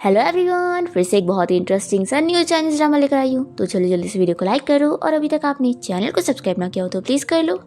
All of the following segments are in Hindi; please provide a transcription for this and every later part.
हेलो एवरीवन, फिर से एक बहुत ही इंटरेस्टिंग सा न्यू चाइनीज ड्रामा लेकर आई हूँ। तो चलो जल्दी से वीडियो को लाइक करो और अभी तक आपने चैनल को सब्सक्राइब ना किया हो तो प्लीज कर लो।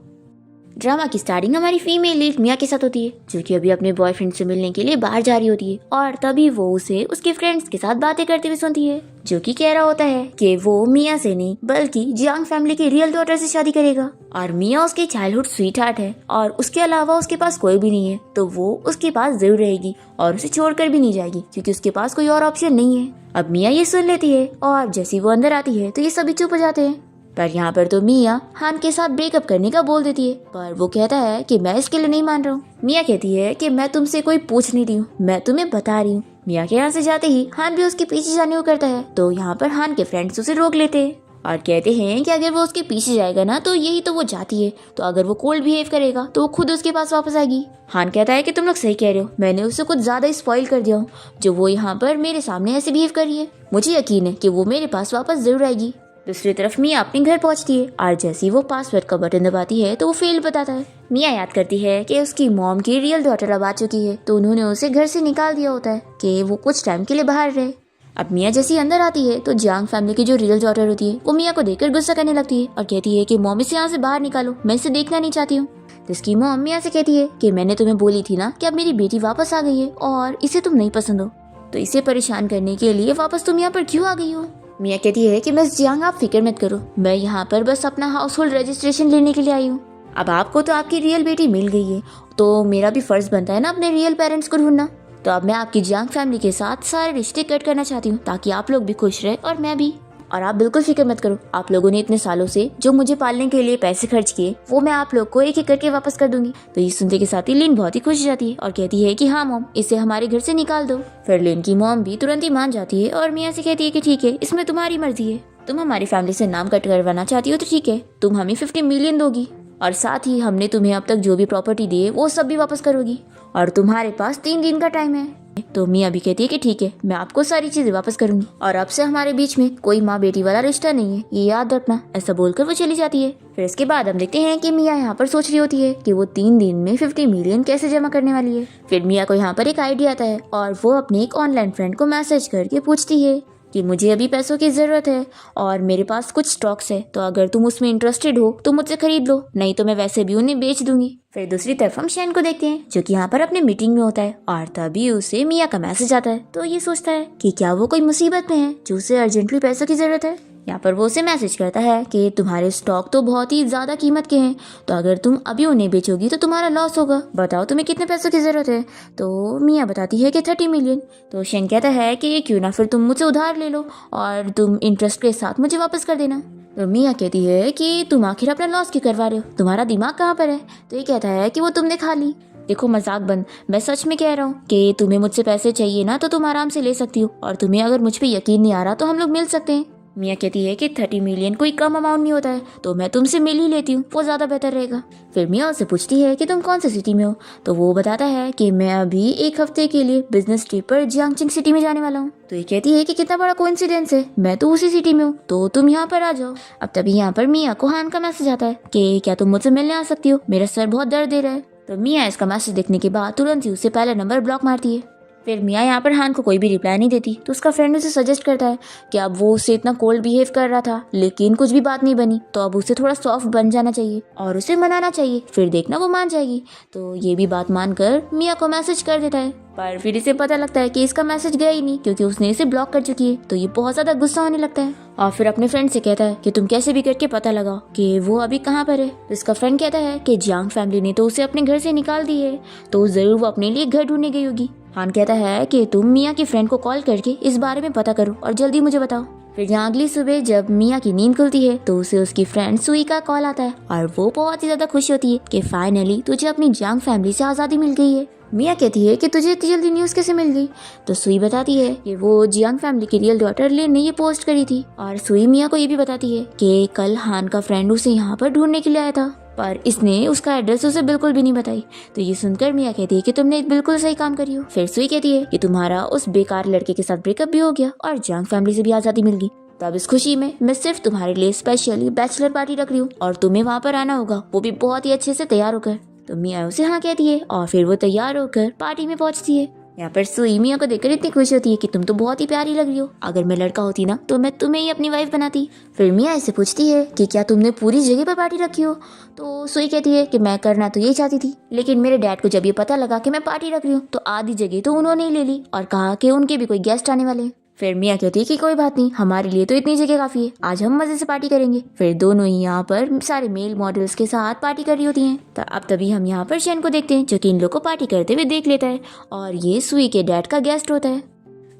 ड्रामा की स्टार्टिंग हमारी फीमेल लीड मिया के साथ होती है, जो कि अभी अपने बॉयफ्रेंड से मिलने के लिए बाहर जा रही होती है और तभी वो उसे उसके फ्रेंड्स के साथ बातें करते हुए सुनती है, जो कि कह रहा होता है कि वो मिया से नहीं बल्कि जियांग फैमिली की रियल डॉटर से शादी करेगा और मिया उसकी चाइल्डहुड स्वीट हार्ट है और उसके अलावा उसके पास कोई भी नहीं है, तो वो उसके पास जरूर रहेगी और उसे छोड़कर भी नहीं जाएगी क्योंकि उसके पास कोई और ऑप्शन नहीं है। अब मिया ये सुन लेती है और जैसी वो अंदर आती है तो ये सभी चुप हो जाते हैं। पर यहाँ पर तो मिया हान के साथ ब्रेकअप करने का बोल देती है, पर वो कहता है कि मैं इसके लिए नहीं मान रहा हूँ। मिया कहती है कि मैं तुमसे कोई पूछ नहीं रही हूँ, मैं तुम्हें बता रही हूँ। मिया के यहाँ से जाते ही हान भी उसके पीछे जाने को करता है, तो यहाँ पर हान के फ्रेंड्स उसे रोक लेते हैं और कहते हैं कि अगर वो उसके पीछे जाएगा ना तो यही तो वो जाती है, तो अगर वो कोल्ड बिहेव करेगा तो वो खुद उसके पास वापस आएगी। हान कहता है कि तुम लोग सही कह रहे हो, मैंने उसे कुछ ज्यादा स्पॉइल कर दिया हूँ जो वो यहाँ पर मेरे सामने ऐसे बिहेव कर रही है। मुझे यकीन है कि वो मेरे पास वापस जरूर आएगी। दूसरी तरफ मिया अपने घर पहुंचती है और जैसे ही वो पासवर्ड का बटन दबाती है तो वो फेल बताता है। मिया याद करती है कि उसकी मॉम की रियल डॉटर अब आ चुकी है, तो उन्होंने उसे घर से निकाल दिया होता है कि वो कुछ टाइम के लिए बाहर रहे। अब मिया जैसी अंदर आती है तो जियांग फैमिली की जो रियल डॉटर होती है वो मिया को देखकर गुस्सा करने लगती है और कहती है कि मॉम इसे यहाँ से बाहर निकालो, मैं इसे देखना नहीं चाहती हूँ। जिसकी मॉम मिया से कहती है कि मैंने तुम्हें बोली थी ना कि अब मेरी बेटी वापस आ गई है और इसे तुम नहीं पसंद हो, तो इसे परेशान करने के लिए वापस तुम यहाँ पर क्यों आ गई हो। मिया कहती है कि मिस जियांग आप फिक्र मत करो, मैं यहाँ पर बस अपना हाउस होल्ड रजिस्ट्रेशन लेने के लिए आई हूँ। अब आपको तो आपकी रियल बेटी मिल गई है, तो मेरा भी फर्ज बनता है ना अपने रियल पेरेंट्स को ढूंढना। तो अब मैं आपकी जियांग फैमिली के साथ सारे रिश्ते कट करना चाहती हूँ ताकि आप लोग भी खुश रहे और मैं भी। और आप बिल्कुल फिक्र मत करो, आप लोगों ने इतने सालों से जो मुझे पालने के लिए पैसे खर्च किए वो मैं आप लोग को एक एक करके वापस कर दूंगी। तो ये सुनते के साथ ही लिन बहुत ही खुश हो जाती है और कहती है कि हाँ मॉम, इसे हमारे घर से निकाल दो। फिर लिन की मॉम भी तुरंत ही मान जाती है और मिया से कहती है कि ठीक है, इसमें तुम्हारी मर्जी है, तुम हमारी फैमिली से नाम कट करवाना चाहती हो तो ठीक है, तुम हमें 50 मिलियन दोगी और साथ ही हमने तुम्हें अब तक जो भी प्रॉपर्टी दी है वो सब भी वापस करोगी और तुम्हारे पास 3 दिन का टाइम है। तो मिया भी कहती है कि ठीक है, मैं आपको सारी चीजें वापस करूंगी और अब से हमारे बीच में कोई माँ बेटी वाला रिश्ता नहीं है, ये याद रखना। ऐसा बोलकर वो चली जाती है। फिर इसके बाद हम देखते हैं कि मिया यहाँ पर सोच रही होती है कि वो 3 दिन में 50 मिलियन कैसे जमा करने वाली है। फिर मिया को यहाँ पर एक आइडिया आता है और वो अपने एक ऑनलाइन फ्रेंड को मैसेज करके पूछती है कि मुझे अभी पैसों की जरूरत है और मेरे पास कुछ स्टॉक्स है, तो अगर तुम उसमें इंटरेस्टेड हो तो मुझसे खरीद लो, नहीं तो मैं वैसे भी उन्हें बेच दूंगी। फिर दूसरी तरफ हम शैन को देखते हैं जो कि यहाँ पर अपने मीटिंग में होता है और तभी उसे मिया का मैसेज आता है। तो ये सोचता है कि क्या वो कोई मुसीबत में है जो उसे अर्जेंटली पैसों की जरूरत है। यहाँ पर वो उसे मैसेज करता है कि तुम्हारे स्टॉक तो बहुत ही ज्यादा कीमत के हैं, तो अगर तुम अभी उन्हें बेचोगी तो तुम्हारा लॉस होगा, बताओ तुम्हें कितने पैसों की जरूरत है। तो मिया बताती है कि 30 मिलियन। तो शेन कहता है कि क्यों ना फिर तुम मुझसे उधार ले लो और तुम इंटरेस्ट के साथ मुझे वापस कर देना। तो मिया कहती है कि तुम आखिर अपना लॉस क्यों करवा रहे हो, तुम्हारा दिमाग कहाँ पर है। तो ये कहता है कि वो तुमने खा ली। देखो मजाक बंद, मैं सच में कह रहा हूँ कि तुम्हें मुझसे पैसे चाहिए ना तो तुम आराम से ले सकती हो और तुम्हें अगर मुझ पे यकीन नहीं आ रहा तो हम लोग मिल सकते हैं। मिया कहती है कि 30 मिलियन कोई कम अमाउंट नहीं होता है, तो मैं तुमसे मिल ही लेती हूँ, वो ज्यादा बेहतर रहेगा। फिर मिया उससे पूछती है कि तुम कौन सी सिटी में हो, तो वो बताता है कि मैं अभी 1 हफ्ते के लिए बिजनेस ट्रिप पर जियांगचिंग सिटी में जाने वाला हूँ। तो ये कहती है कि कितना बड़ा कोइंसिडेंस है, मैं तो उसी सिटी में हूँ, तो तुम यहाँ पर आ जाओ। अब तभी यहाँ पर मिया को हान का मैसेज आता है कि क्या तुम मुझसे मिलने आ सकती हो, मेरा सर बहुत दर्द दे रहा है। तो मिया इसका मैसेज देखने के बाद तुरंत ही उसे पहला नंबर ब्लॉक मारती है। फिर मिया यहाँ पर हान को कोई भी रिप्लाई नहीं देती, तो उसका फ्रेंड उसे सजेस्ट करता है कि अब वो उससे इतना कोल्ड बिहेव कर रहा था लेकिन कुछ भी बात नहीं बनी, तो अब उसे थोड़ा सॉफ्ट बन जाना चाहिए और उसे मनाना चाहिए, फिर देखना वो मान जाएगी। तो ये भी बात मानकर मिया को मैसेज कर देता है, पर फिर इसे पता लगता है कि इसका मैसेज गया ही नहीं क्योंकि उसने इसे ब्लॉक कर चुकी है। तो ये बहुत ज्यादा गुस्सा होने लगता है और फिर अपने फ्रेंड से कहता है कि तुम कैसे भी करके पता लगाओ कि वो अभी कहाँ पर है। तो इसका फ्रेंड कहता है कि जियांग फैमिली ने तो उसे अपने घर से निकाल दी है, तो जरूर वो अपने लिए घर ढूंढने गई होगी। हान कहता है कि तुम मिया के फ्रेंड को कॉल करके इस बारे में पता करो और जल्दी मुझे बताओ। फिर यहाँ अगली सुबह जब मिया की नींद खुलती है तो उसे उसकी फ्रेंड सुई का कॉल आता है और वो बहुत ही ज्यादा खुश होती है कि फाइनली तुझे अपनी जियांग फैमिली से आजादी मिल गई है। मिया कहती है कि तुझे इतनी जल्दी न्यूज कैसे मिल गई। तो सुई बताती है कि वो जियांग फैमिली की रियल डॉटर लिन ने ये पोस्ट करी थी और सुई मिया को ये भी बताती है कि कल हान का फ्रेंड उसे यहाँ पर ढूंढने के लिए आया था, पर इसने उसका एड्रेस उसे बिल्कुल भी नहीं बताई। तो ये सुनकर मिया कहती है कि तुमने बिल्कुल सही काम करी हो। फिर सुई कहती है कि तुम्हारा उस बेकार लड़के के साथ ब्रेकअप भी हो गया और जियांग फैमिली से भी आजादी मिल गई। तब इस खुशी में मैं सिर्फ तुम्हारे लिए स्पेशली बैचलर पार्टी रख रही हूँ और तुम्हें वहाँ पर आना होगा, वो भी बहुत ही अच्छे से तैयार होकर। तो मिया उसे हाँ कहती है और फिर वो तैयार होकर पार्टी में पहुँचती है। यहाँ पर सुई मिया को देखकर इतनी खुश होती है कि तुम तो बहुत ही प्यारी लग रही हो, अगर मैं लड़का होती ना तो मैं तुम्हें ही अपनी वाइफ बनाती। फिर मिया ऐसे पूछती है कि क्या तुमने पूरी जगह पर पार्टी रखी हो? तो सुई कहती है कि मैं करना तो यही चाहती थी, लेकिन मेरे डैड को जब ये पता लगा कि मैं पार्टी रख रही हूँ तो आधी जगह तो उन्होंने ही ले ली और कहा कि उनके भी कोई गेस्ट आने वाले हैं। फिर मिया कहती है कि कोई बात नहीं, हमारे लिए तो इतनी जगह काफी है, आज हम मजे से पार्टी करेंगे। फिर दोनों ही यहाँ पर सारे मेल मॉडल्स के साथ पार्टी कर रही होती हैं। तो अब तभी हम यहाँ पर शेन को देखते हैं जो कि इन लोग को पार्टी करते हुए देख लेता है और ये सुई के डैड का गेस्ट होता है।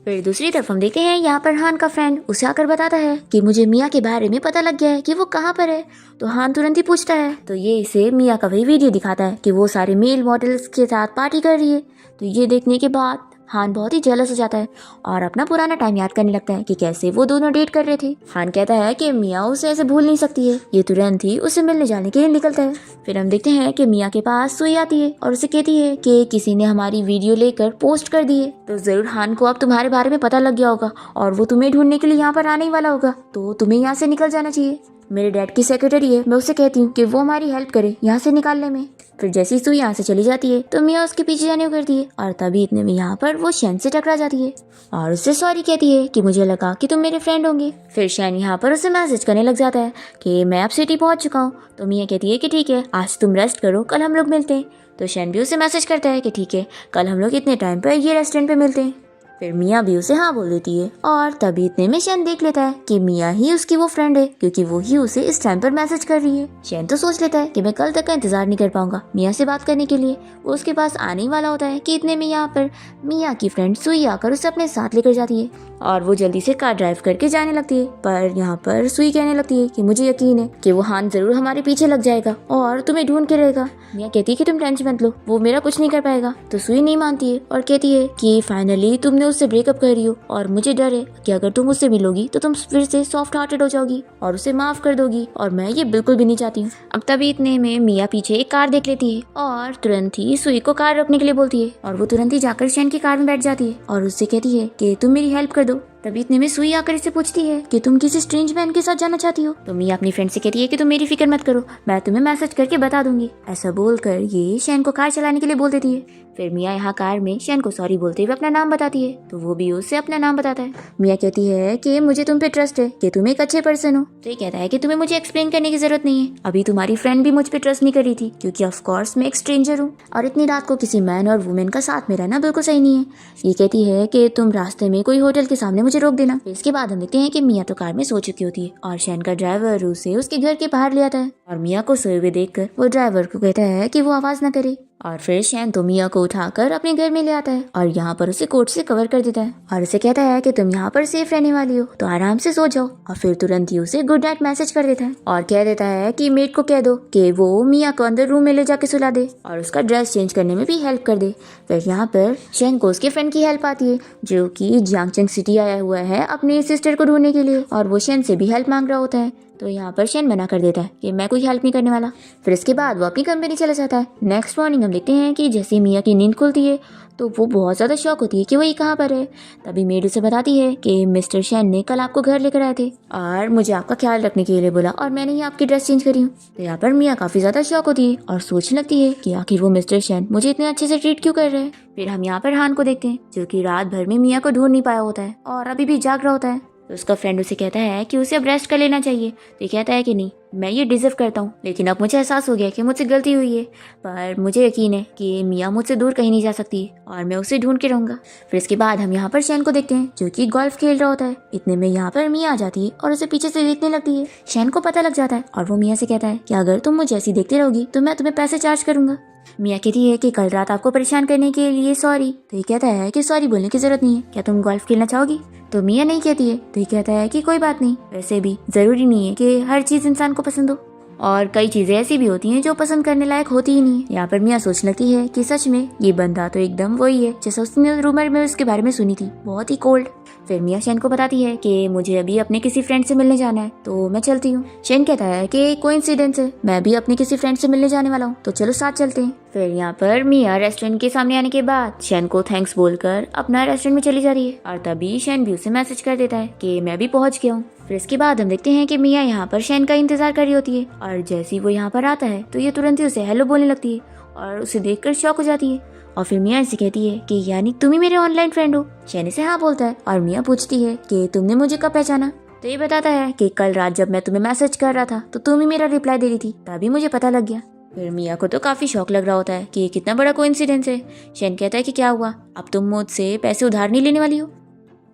फिर दूसरी तरफ हम देखते हैं यहाँ पर हान का फ्रेंड उसे आकर बताता है कि मुझे मिया के बारे में पता लग गया है कि वो कहाँ पर है। तो हान तुरंत ही पूछता है, तो ये इसे मिया का वही वीडियो दिखाता है कि वो सारे मेल मॉडल्स के साथ पार्टी कर रही है। तो ये देखने के बाद हान बहुत ही जेलस हो जाता है और अपना पुराना टाइम याद करने लगता है कि कैसे वो दोनों डेट कर रहे थे। हान कहता है कि मिया उसे ऐसे भूल नहीं सकती है। ये तुरंत ही उसे मिलने जाने के लिए निकलता है। फिर हम देखते हैं कि मिया के पास सुई आती है और उसे कहती है कि किसी ने हमारी वीडियो लेकर पोस्ट कर दी है, तो जरूर हान को अब तुम्हारे बारे में पता लग गया होगा और वो तुम्हें ढूंढने के लिए यहाँ पर आने ही वाला होगा, तो तुम्हें यहाँ से निकल जाना चाहिए। मेरे डैड की सेक्रेटरी है, मैं उसे कहती हूँ कि वो हमारी हेल्प करे यहाँ से निकालने में। फिर जैसी सुई यहाँ से चली जाती है तो मिया उसके पीछे जाने को करती है और तभी इतने में यहाँ पर वो शैन से टकरा जाती है और उससे सॉरी कहती है कि मुझे लगा कि तुम मेरे फ्रेंड होंगे। फिर शैन यहाँ पर उसे मैसेज करने लग जाता है कि मैं अब सिटी पहुंच चुका हूँ। तो मिया कहती है कि ठीक है, आज तुम रेस्ट करो, कल हम लोग मिलते हैं। तो शैन भी उसे मैसेज करता है कि ठीक है, कल हम लोग इतने टाइम पर ये रेस्टोरेंट पे मिलते हैं। फिर मिया भी उसे हाँ बोल देती है और तभी इतने में शैन देख लेता है कि मिया ही उसकी वो फ्रेंड है, क्योंकि वो ही उसे इस टाइम पर मैसेज कर रही है। शैन तो सोच लेता है कि मैं कल तक का इंतजार नहीं कर पाऊंगा मिया से बात करने के लिए। वो उसके पास आने ही वाला होता है कि इतने में यहाँ पर मिया की फ्रेंड सुई आकर उसे अपने साथ लेकर जाती है और वो जल्दी से कार ड्राइव करके जाने लगती है। पर यहाँ पर सुई कहने लगती है कि मुझे यकीन है कि वो हान जरूर हमारे पीछे लग जाएगा और तुम्हें ढूंढ के रहेगा। मिया कहती है कि तुम टेंशन मत लो, वो मेरा कुछ नहीं कर पाएगा। तो सुई नहीं मानती है और कहती है कि फाइनली तुमने उससे ब्रेकअप कर रही हो और मुझे डर है कि अगर तुम उससे मिलोगी तो तुम फिर से सॉफ्ट हार्टेड हो जाओगी और उसे माफ कर दोगी और मैं ये बिल्कुल भी नहीं चाहती हूँ। अब तभी इतने में मिया पीछे एक कार देख लेती है और तुरंत ही सुई को कार रखने के लिए बोलती है और वो तुरंत ही जाकर शैन की कार में बैठ जाती है और उससे कहती है कि तुम मेरी हेल्प कर दो। तभी इतने में सुई आकर इससे पूछती है कि तुम किसी स्ट्रेंज मैन के साथ जाना चाहती हो। तो मिया अपनी फ्रेंड से कहती है कि तुम मेरी फिक्र मत करो, मैं तुम्हें मैसेज करके बता दूंगी। ऐसा बोलकर ये शैन को कार चलाने के लिए बोल देती है। फिर मिया यहाँ कार में शैन को सॉरी बोलते हुए अपना नाम बताती है, तो वो भी उससे अपना नाम बताता है। मिया कहती है कि मुझे तुम पे ट्रस्ट है कि तुम एक अच्छे पर्सन हो। तो ये कहता है कि तुम्हें मुझे एक्सप्लेन करने की जरूरत नहीं है, अभी तुम्हारी फ्रेंड भी मुझ पे ट्रस्ट नहीं कर रही थी क्योंकि ऑफ कोर्स मैं एक स्ट्रेंजर हूँ और इतनी रात को किसी मैन और वुमेन का साथ में रहना बिल्कुल सही नहीं है। ये कहती है कि तुम रास्ते में कोई होटल के सामने मुझे रोक देना। इसके बाद हम देखते हैं कि मिया तो कार में सो चुकी होती है और शैन का ड्राइवर उसे उसके घर के बाहर ले आता है और मिया को सोए हुए देखकर वो ड्राइवर को कहता है कि वो आवाज न करे। और फिर शैन तो मिया को उठाकर अपने घर में ले आता है और यहाँ पर उसे कोट से कवर कर देता है और उसे कहता है कि तुम यहाँ पर सेफ रहने वाली हो तो आराम से सो जाओ। और फिर तुरंत ही उसे गुड नाइट मैसेज कर देता है और कह देता है कि मेड को कह दो कि वो मिया को अंदर रूम में ले जाके सुला दे और उसका ड्रेस चेंज करने में भी हेल्प कर दे। फिर यहाँ पर शैन को उसके फ्रेंड की हेल्प आती है जो कि जियांगचंग सिटी आया हुआ है अपनी सिस्टर को ढूंढने के लिए और वो शैन से भी हेल्प मांग रहा होता है। तो यहाँ पर शैन मना कर देता है कि मैं कोई हेल्प नहीं करने वाला। फिर इसके बाद वो अपनी कंपनी चला जाता है। नेक्स्ट मॉर्निंग हम देखते हैं कि जैसे मिया की नींद खुलती है तो वो बहुत ज़्यादा शॉक होती है कि वो ये कहाँ पर है। तभी मेड उसे बताती है कि मिस्टर शैन ने कल आपको घर लेकर आए थे और मुझे आपका ख्याल रखने के लिए बोला और मैंने ही आपकी ड्रेस चेंज करी हूँ। तो यहाँ पर मिया काफ़ी ज़्यादा शॉक होती है और सोचने लगती है कि आखिर वो मिस्टर शैन मुझे इतने अच्छे से ट्रीट क्यों कर रहे हैं। फिर हम यहाँ पर हान को देखते हैं जो कि रात भर में मिया को ढूंढ नहीं पाया होता है और अभी भी जाग रहा होता है। तो उसका फ्रेंड उसे कहता है कि उसे अब रेस्ट कर लेना चाहिए। तो ये कहता है कि नहीं, मैं ये डिजर्व करता हूँ, लेकिन अब मुझे एहसास हो गया कि मुझसे गलती हुई है, पर मुझे यकीन है कि मिया मुझसे दूर कहीं नहीं जा सकती और मैं उसे ढूंढ के रहूंगा। फिर इसके बाद हम यहाँ पर शैन को देखते हैं जो कि गोल्फ खेल रहा होता है। इतने में यहाँ पर मिया आ जाती है और उसे पीछे से देखने लगती है। शैन को पता लग जाता है और वो मिया से कहता है कि अगर तुम मुझे ऐसी देखती रहोगी तो मैं तुम्हें पैसे चार्ज करूंगा। मिया कहती है कि कल रात आपको परेशान करने के लिए सॉरी। तो ये कहता है कि सॉरी बोलने की जरूरत नहीं है, क्या तुम गोल्फ खेलना चाहोगी? तो मिया नहीं कहती है। तो ये कहता है कि कोई बात नहीं, वैसे भी जरूरी नहीं है कि हर चीज इंसान को पसंद हो और कई चीजें ऐसी भी होती हैं जो पसंद करने लायक होती ही नहीं है। यहाँ पर मिया सोचने लगती है कि सच में ये बंदा तो एकदम वही है जैसा उसने रूमर में उसके बारे में सुनी थी, बहुत ही कोल्ड। फिर मिया शैन को बताती है कि मुझे अभी अपने किसी फ्रेंड से मिलने जाना है तो मैं चलती हूँ। शैन कहता है कि कोइंसिडेंस है, मैं भी अपने किसी फ्रेंड से मिलने जाने वाला हूँ तो चलो साथ चलते हैं। फिर यहाँ पर मिया रेस्टोरेंट के सामने आने के बाद शैन को थैंक्स बोलकर अपना रेस्टोरेंट में चली जा रही है और तभी शैन भी उसे मैसेज कर देता है कि मैं भी पहुंच गया हूँ। फिर इसके बाद हम देखते हैं कि मिया यहाँ पर शैन का इंतजार कर रही होती है और जैसे ही वो यहाँ पर आता है तो ये तुरंत ही उसे हेलो बोलने लगती है और उसे देखकर शॉक हो जाती है और फिर मिया इसे कहती है कि यानी तुम ही मेरे ऑनलाइन फ्रेंड हो। शैन इसे हाँ बोलता है और मिया पूछती है कि तुमने मुझे कब पहचाना। तो ये बताता है कि कल रात जब मैं तुम्हें मैसेज कर रहा था तो तुम ही मेरा रिप्लाई दे रही थी, तभी मुझे पता लग गया। फिर मिया को तो काफी शौक लग रहा होता है कि ये कितना बड़ा कोइंसिडेंस है। शैन कहता है कि क्या हुआ, अब तुम मुझसे पैसे उधार नहीं लेने वाली हो।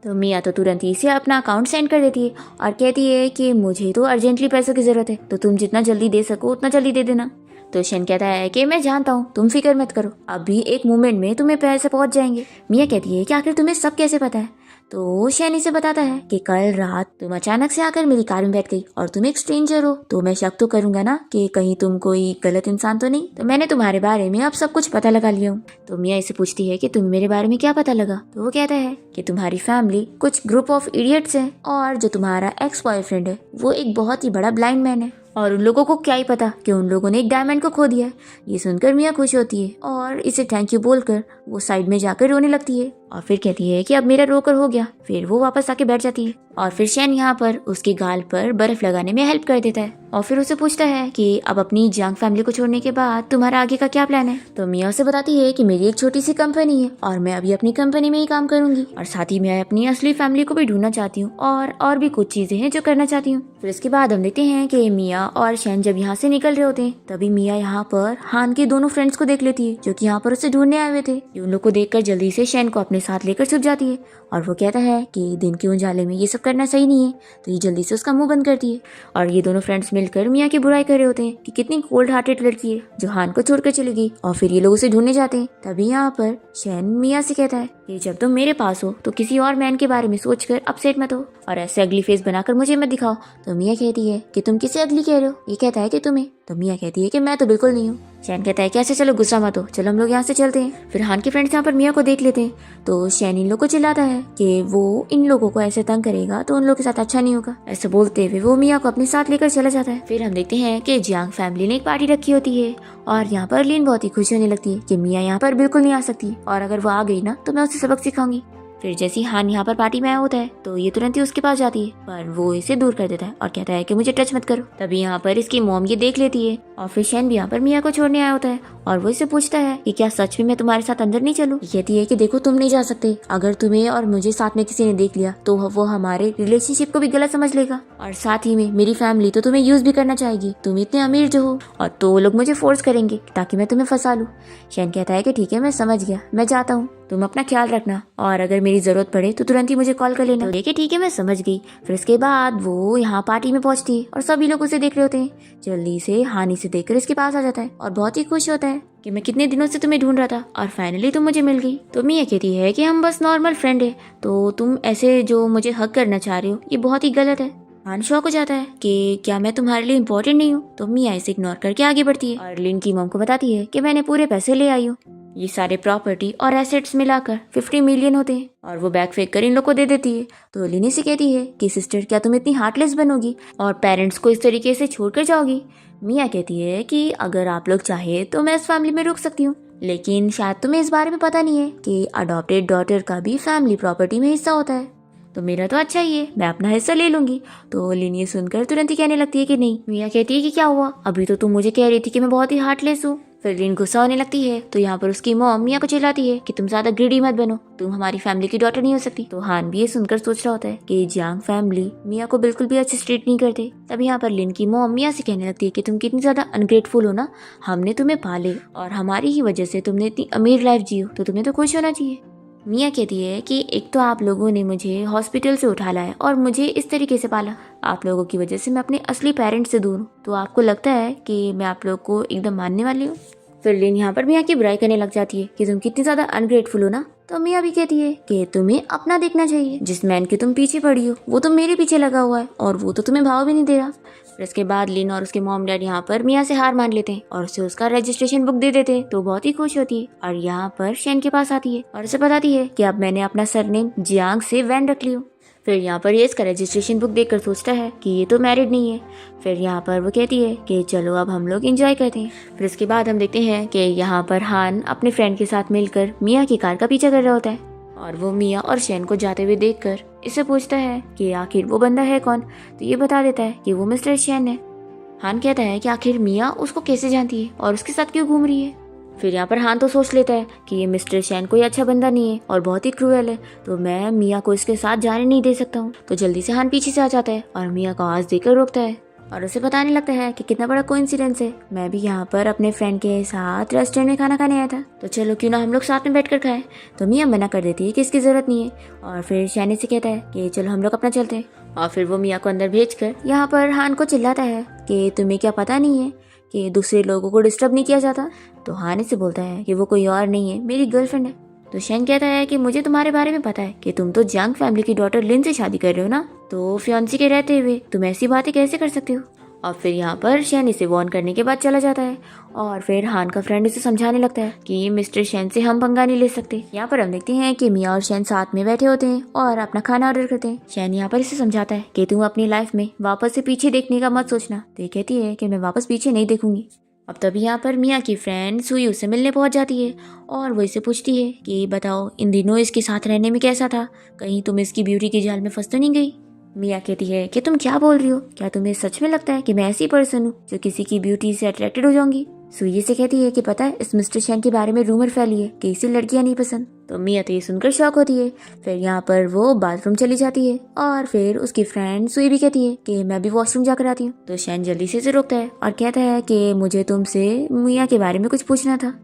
तो मिया तो तुरंत ही इसे अपना अकाउंट सेंड कर देती है और कहती है कि मुझे तो अर्जेंटली पैसों की जरूरत है, तो तुम जितना जल्दी दे सको उतना जल्दी दे देना। तो शैन कहता है कि मैं जानता हूँ, तुम फिक्र मत करो, अभी एक मोमेंट में तुम्हें पैसे पहुंच जाएंगे। मिया कहती है कि आखिर तुम्हें सब कैसे पता है। तो शैन इसे बताता है कि कल रात तुम अचानक से आकर मेरी कार में बैठ गई और तुम एक स्ट्रेंजर हो, तो मैं शक तो करूंगा ना कि कहीं तुम कोई गलत इंसान तो नहीं। तो मैंने तुम्हारे बारे में अब सब कुछ पता लगा लिया हूँ। तो मिया इसे पूछती है कि तुम्हें मेरे बारे में क्या पता लगा। तो वो कहता है कि तुम्हारी फैमिली कुछ ग्रुप ऑफ इडियट्स है और जो तुम्हारा एक्स बॉयफ्रेंड है वो एक बहुत ही बड़ा ब्लाइंड मैन है, और उन लोगों को क्या ही पता कि उन लोगों ने एक डायमंड को खो दिया है। ये सुनकर मिया खुश होती है और इसे थैंक यू बोलकर वो साइड में जाकर रोने लगती है और फिर कहती है कि अब मेरा रोकर हो गया। फिर वो वापस आके बैठ जाती है और फिर शैन यहाँ पर उसके गाल पर बर्फ लगाने में हेल्प कर देता है और फिर उसे पूछता है कि अब अपनी जंग फैमिली को छोड़ने के बाद तुम्हारा आगे का क्या प्लान है। तो मिया उसे बताती है कि मेरी एक छोटी सी कंपनी है और मैं अभी अपनी कंपनी में ही काम करूंगी, और साथ ही मैं अपनी असली फैमिली को भी ढूंढना चाहती हूँ और भी कुछ चीजें हैं जो करना चाहती हूँ। फिर इसके बाद हम देखते हैं कि मिया और शैन जब यहाँ से निकल रहे होते हैं तभी मिया यहाँ पर हान के दोनों फ्रेंड्स को देख लेती है जो कि यहाँ पर उसे ढूंढने आए हुए थे। उन लोग को देखकर जल्दी से शैन को अपने साथ लेकर छुप जाती है और वो कहता है कि दिन के उजाले में ये सब करना सही नहीं है। तो ये जल्दी से उसका मुंह बंद करती है और ये दोनों फ्रेंड्स मिलकर मिया की बुराई कर रहे होते हैं कि कितनी कोल्ड हार्टेड लड़की है जो हान को छोड़कर चली गई, और फिर ये लोग उसे ढूंढने जाते हैं। तभी यहाँ पर शैन मिया से कहता है कि जब तुम मेरे पास हो तो किसी और मैन के बारे में सोचकर अपसेट मत हो और ऐसे अगली फेस बनाकर मुझे मत दिखाओ। तो मिया कहती है कि तुम किसे अगली कह रहे हो। ये कहता है कि तुम्हें। तो मिया कहती है कि मैं तो बिल्कुल नहीं हूँ। शैन कहता है कि ऐसे चलो गुस्सा मत हो, चलो हम लोग यहाँ से चलते हैं। फिर हान के फ्रेंड्स यहाँ पर मिया को देख लेते हैं तो शैन इन लोगों को चिल्लाता है कि वो इन लोगों को ऐसे तंग करेगा तो उन लोगों के साथ अच्छा नहीं होगा। ऐसे बोलते हुए वो मिया को अपने साथ लेकर चला जाता है। फिर हम देखते हैं कि जियांग फैमिली ने एक पार्टी रखी होती है और यहाँ पर लिन बहुत ही खुश होने लगती है कि मिया यहाँ पर बिल्कुल नहीं आ सकती और अगर वो आ गई ना तो मैं उसे सबक सिखाऊंगी। फिर जैसे ही हान यहाँ पर पार्टी में आया होता है तो ये तुरंत ही उसके पास जाती है, पर वो इसे दूर कर देता है और कहता है कि मुझे टच मत करो। तभी यहाँ पर इसकी मॉम ये देख लेती है और फिर शैन भी यहाँ पर मिया को छोड़ने आया होता है और वो इसे पूछता है कि क्या सच में मैं तुम्हारे साथ अंदर नहीं चलूं। कहती है कि देखो तुम नहीं जा सकते, अगर तुम्हें और मुझे साथ में किसी ने देख लिया तो वो हमारे रिलेशनशिप को भी गलत समझ लेगा, और साथ ही में मेरी फैमिली तो तुम्हें यूज भी करना चाहेगी, तुम इतने अमीर जो हो, और तो वो लोग मुझे फोर्स करेंगे ताकि मैं तुम्हें फंसा लूं। शैन कहता है कि ठीक है मैं समझ गया, मैं जाता हूँ, तुम अपना ख्याल रखना और अगर मेरी जरूरत पड़े तो तुरंत ही मुझे कॉल कर लेना। देखिए ठीक है मैं समझ गई। फिर इसके बाद वो यहाँ पार्टी में पहुंचती है और सभी लोग उसे देख रहे होते हैं। जल्दी से हानि से देखकर इसके पास आ जाता है और बहुत ही खुश होता है कि मैं कितने दिनों से तुम्हें ढूंढ रहा था और फाइनली तुम मुझे मिल गई। तो मिया कहती है कि हम बस नॉर्मल फ्रेंड है, तो तुम ऐसे जो मुझे हक करना चाह रहे हो ये बहुत ही गलत है। हान शॉक हो जाता है कि क्या मैं तुम्हारे लिए इम्पोर्टेंट नहीं हूँ। तो मिया इसे इग्नोर करके आगे बढ़ती है और लिन की मॉम को बताती है कि मैंने पूरे पैसे ले आई हूँ, ये सारे प्रॉपर्टी और एसेट्स मिलाकर 50 मिलियन होते हैं, और वो बैग फेंक कर इन लोग को दे देती है। तो लिनी से कहती है कि सिस्टर क्या तुम इतनी हार्टलेस बनोगी और पेरेंट्स को इस तरीके से छोड़कर जाओगी। मिया कहती है कि अगर आप लोग चाहे तो मैं इस फैमिली में रुक सकती हूँ, लेकिन शायद तुम्हें इस बारे में पता नहीं है कि अडॉप्टेड डॉटर का भी फैमिली प्रॉपर्टी में हिस्सा होता है, तो मेरा तो अच्छा ही है, मैं अपना हिस्सा ले लूंगी। तो लिन ये सुनकर तुरंत ही कहने लगती है कि नहीं। मिया कहती है कि क्या हुआ, अभी तो तुम मुझे कह रही थी कि मैं बहुत ही हार्टलेस हूँ। फिर लिन गुस्सा होने लगती है तो यहाँ पर उसकी मॉम मिया को चिल्लाती है कि तुम ज्यादा ग्रीडी मत बनो, तुम हमारी फैमिली की डॉटर नहीं हो सकती। तो हान भी ये सुनकर सोच रहा होता है कि जियांग फैमिली मिया को बिल्कुल भी अच्छे ट्रीट नहीं करते। तब यहाँ पर लिन की मॉम मिया से कहने लगती है कि तुम कितनी ज्यादा अनग्रेटफुल हो ना, हमने तुम्हें पाले और हमारी ही वजह से तुमने इतनी अमीर लाइफ जियो, तो तुम्हें तो खुश होना चाहिए। मिया कहती है कि एक तो आप लोगों ने मुझे हॉस्पिटल से उठा लाया और मुझे इस तरीके से पाला, आप लोगों की वजह से मैं अपने असली पेरेंट्स से दूर हूँ, तो आपको लगता है कि मैं आप लोग को एकदम मानने वाली हूँ। फिर लिन यहाँ पर मिया की बुराई करने लग जाती है कि तुम कितनी ज्यादा अनग्रेटफुल हो ना। तो मिया भी कहती है कि तुम्हें अपना देखना चाहिए, जिस मैन के तुम पीछे पड़ी हो वो तो मेरे पीछे लगा हुआ है और वो तो तुम्हें भाव भी नहीं दे रहा। फिर इसके बाद लिन और उसके मॉम डैड यहाँ पर मिया से हार मान लेते हैं और उसे उसका रजिस्ट्रेशन बुक दे देते हैं। तो बहुत ही खुश होती है और यहाँ पर शैन के पास आती है और उसे बताती है कि अब मैंने अपना सरनेम जियांग से वैन रख लिया। फिर यहाँ पर ये इसका रजिस्ट्रेशन बुक देखकर सोचता है कि ये तो मैरिड नहीं है। फिर यहाँ पर वो कहती है कि चलो अब हम लोग एंजॉय करते हैं। फिर इसके बाद हम देखते हैं कि यहाँ पर हान अपने फ्रेंड के साथ मिलकर मिया की कार का पीछा कर रहा होता है और वो मिया और शैन को जाते हुए देखकर इससे पूछता है कि आखिर वो बंदा है कौन। तो ये बता देता है कि वो मिस्टर शैन है। हान कहता है कि आखिर मिया उसको कैसे जानती है और उसके साथ क्यों घूम रही है। फिर यहाँ पर हान तो सोच लेता है कि ये मिस्टर शैन कोई अच्छा बंदा नहीं है और बहुत ही क्रूएल है, तो मैं मिया को इसके साथ जाने नहीं दे सकता हूँ। तो जल्दी से हान पीछे से आ जाता है और मिया को आवाज देकर रोकता है और उसे बताने लगता है कि कितना बड़ा कोइंसिडेंस है, मैं भी यहाँ पर अपने फ्रेंड के साथ रेस्टोरेंट में खाना खाने आया था, तो चलो क्यों ना हम लोग साथ में बैठकर खाएं। तो मिया मना कर देती है कि इसकी जरूरत नहीं है और फिर शैनी से कहता है कि चलो हम लोग अपना चलते हैं। और फिर वो मिया को अंदर भेजकर यहाँ पर हान को चिल्लाता है कि तुम्हें क्या पता नहीं है कि दूसरे लोगों को डिस्टर्ब नहीं किया जाता। तो हान से बोलता है कि वो कोई और नहीं है, मेरी गर्लफ्रेंड है। तो शैन कहता है कि मुझे तुम्हारे बारे में पता है कि तुम तो जंग फैमिली की डॉटर लिन से शादी कर रहे हो ना, तो फियांसी के रहते हुए तुम ऐसी बातें कैसे कर सकते हो। और फिर यहाँ पर शैन इसे वॉर्न करने के बाद चला जाता है और फिर हान का फ्रेंड इसे समझाने लगता है कि मिस्टर शैन से हम पंगा नहीं ले सकते। यहाँ पर हम देखते हैं कि मिया और शैन साथ में बैठे होते हैं और अपना खाना ऑर्डर करते हैं। शैन यहाँ पर इसे समझाता है कि तुम अपनी लाइफ में वापस से पीछे देखने का मत सोचना। तो ये कहती है कि मैं वापस पीछे नहीं देखूंगी। अब तभी यहाँ पर मिया की फ्रेंड सुई उससे मिलने पहुंच जाती है और वो इसे पूछती है कि बताओ इन दिनों इसके साथ रहने में कैसा था, कहीं तुम इसकी ब्यूटी की जाल में फंस तो नहीं गई। मिया कहती है कि तुम क्या बोल रही हो, क्या तुम्हें सच में लगता है कि मैं ऐसी पर्सन हूँ जो किसी की ब्यूटी से अट्रैक्टेड हो जाऊंगी। सुई से कहती है कि पता है इस मिस्टर शैन के बारे में रूमर फैली है कि इसे लड़कियां नहीं पसंद। तो मिया तो ये सुनकर शॉक होती है। फिर यहाँ पर वो बाथरूम चली जाती है और फिर उसकी फ्रेंड सुई भी कहती है कि मैं भी वॉशरूम जाकर आती हूँ। तो शैन जल्दी से रोकता है और कहता है कि मुझे तुमसे मिया के बारे में कुछ पूछना था।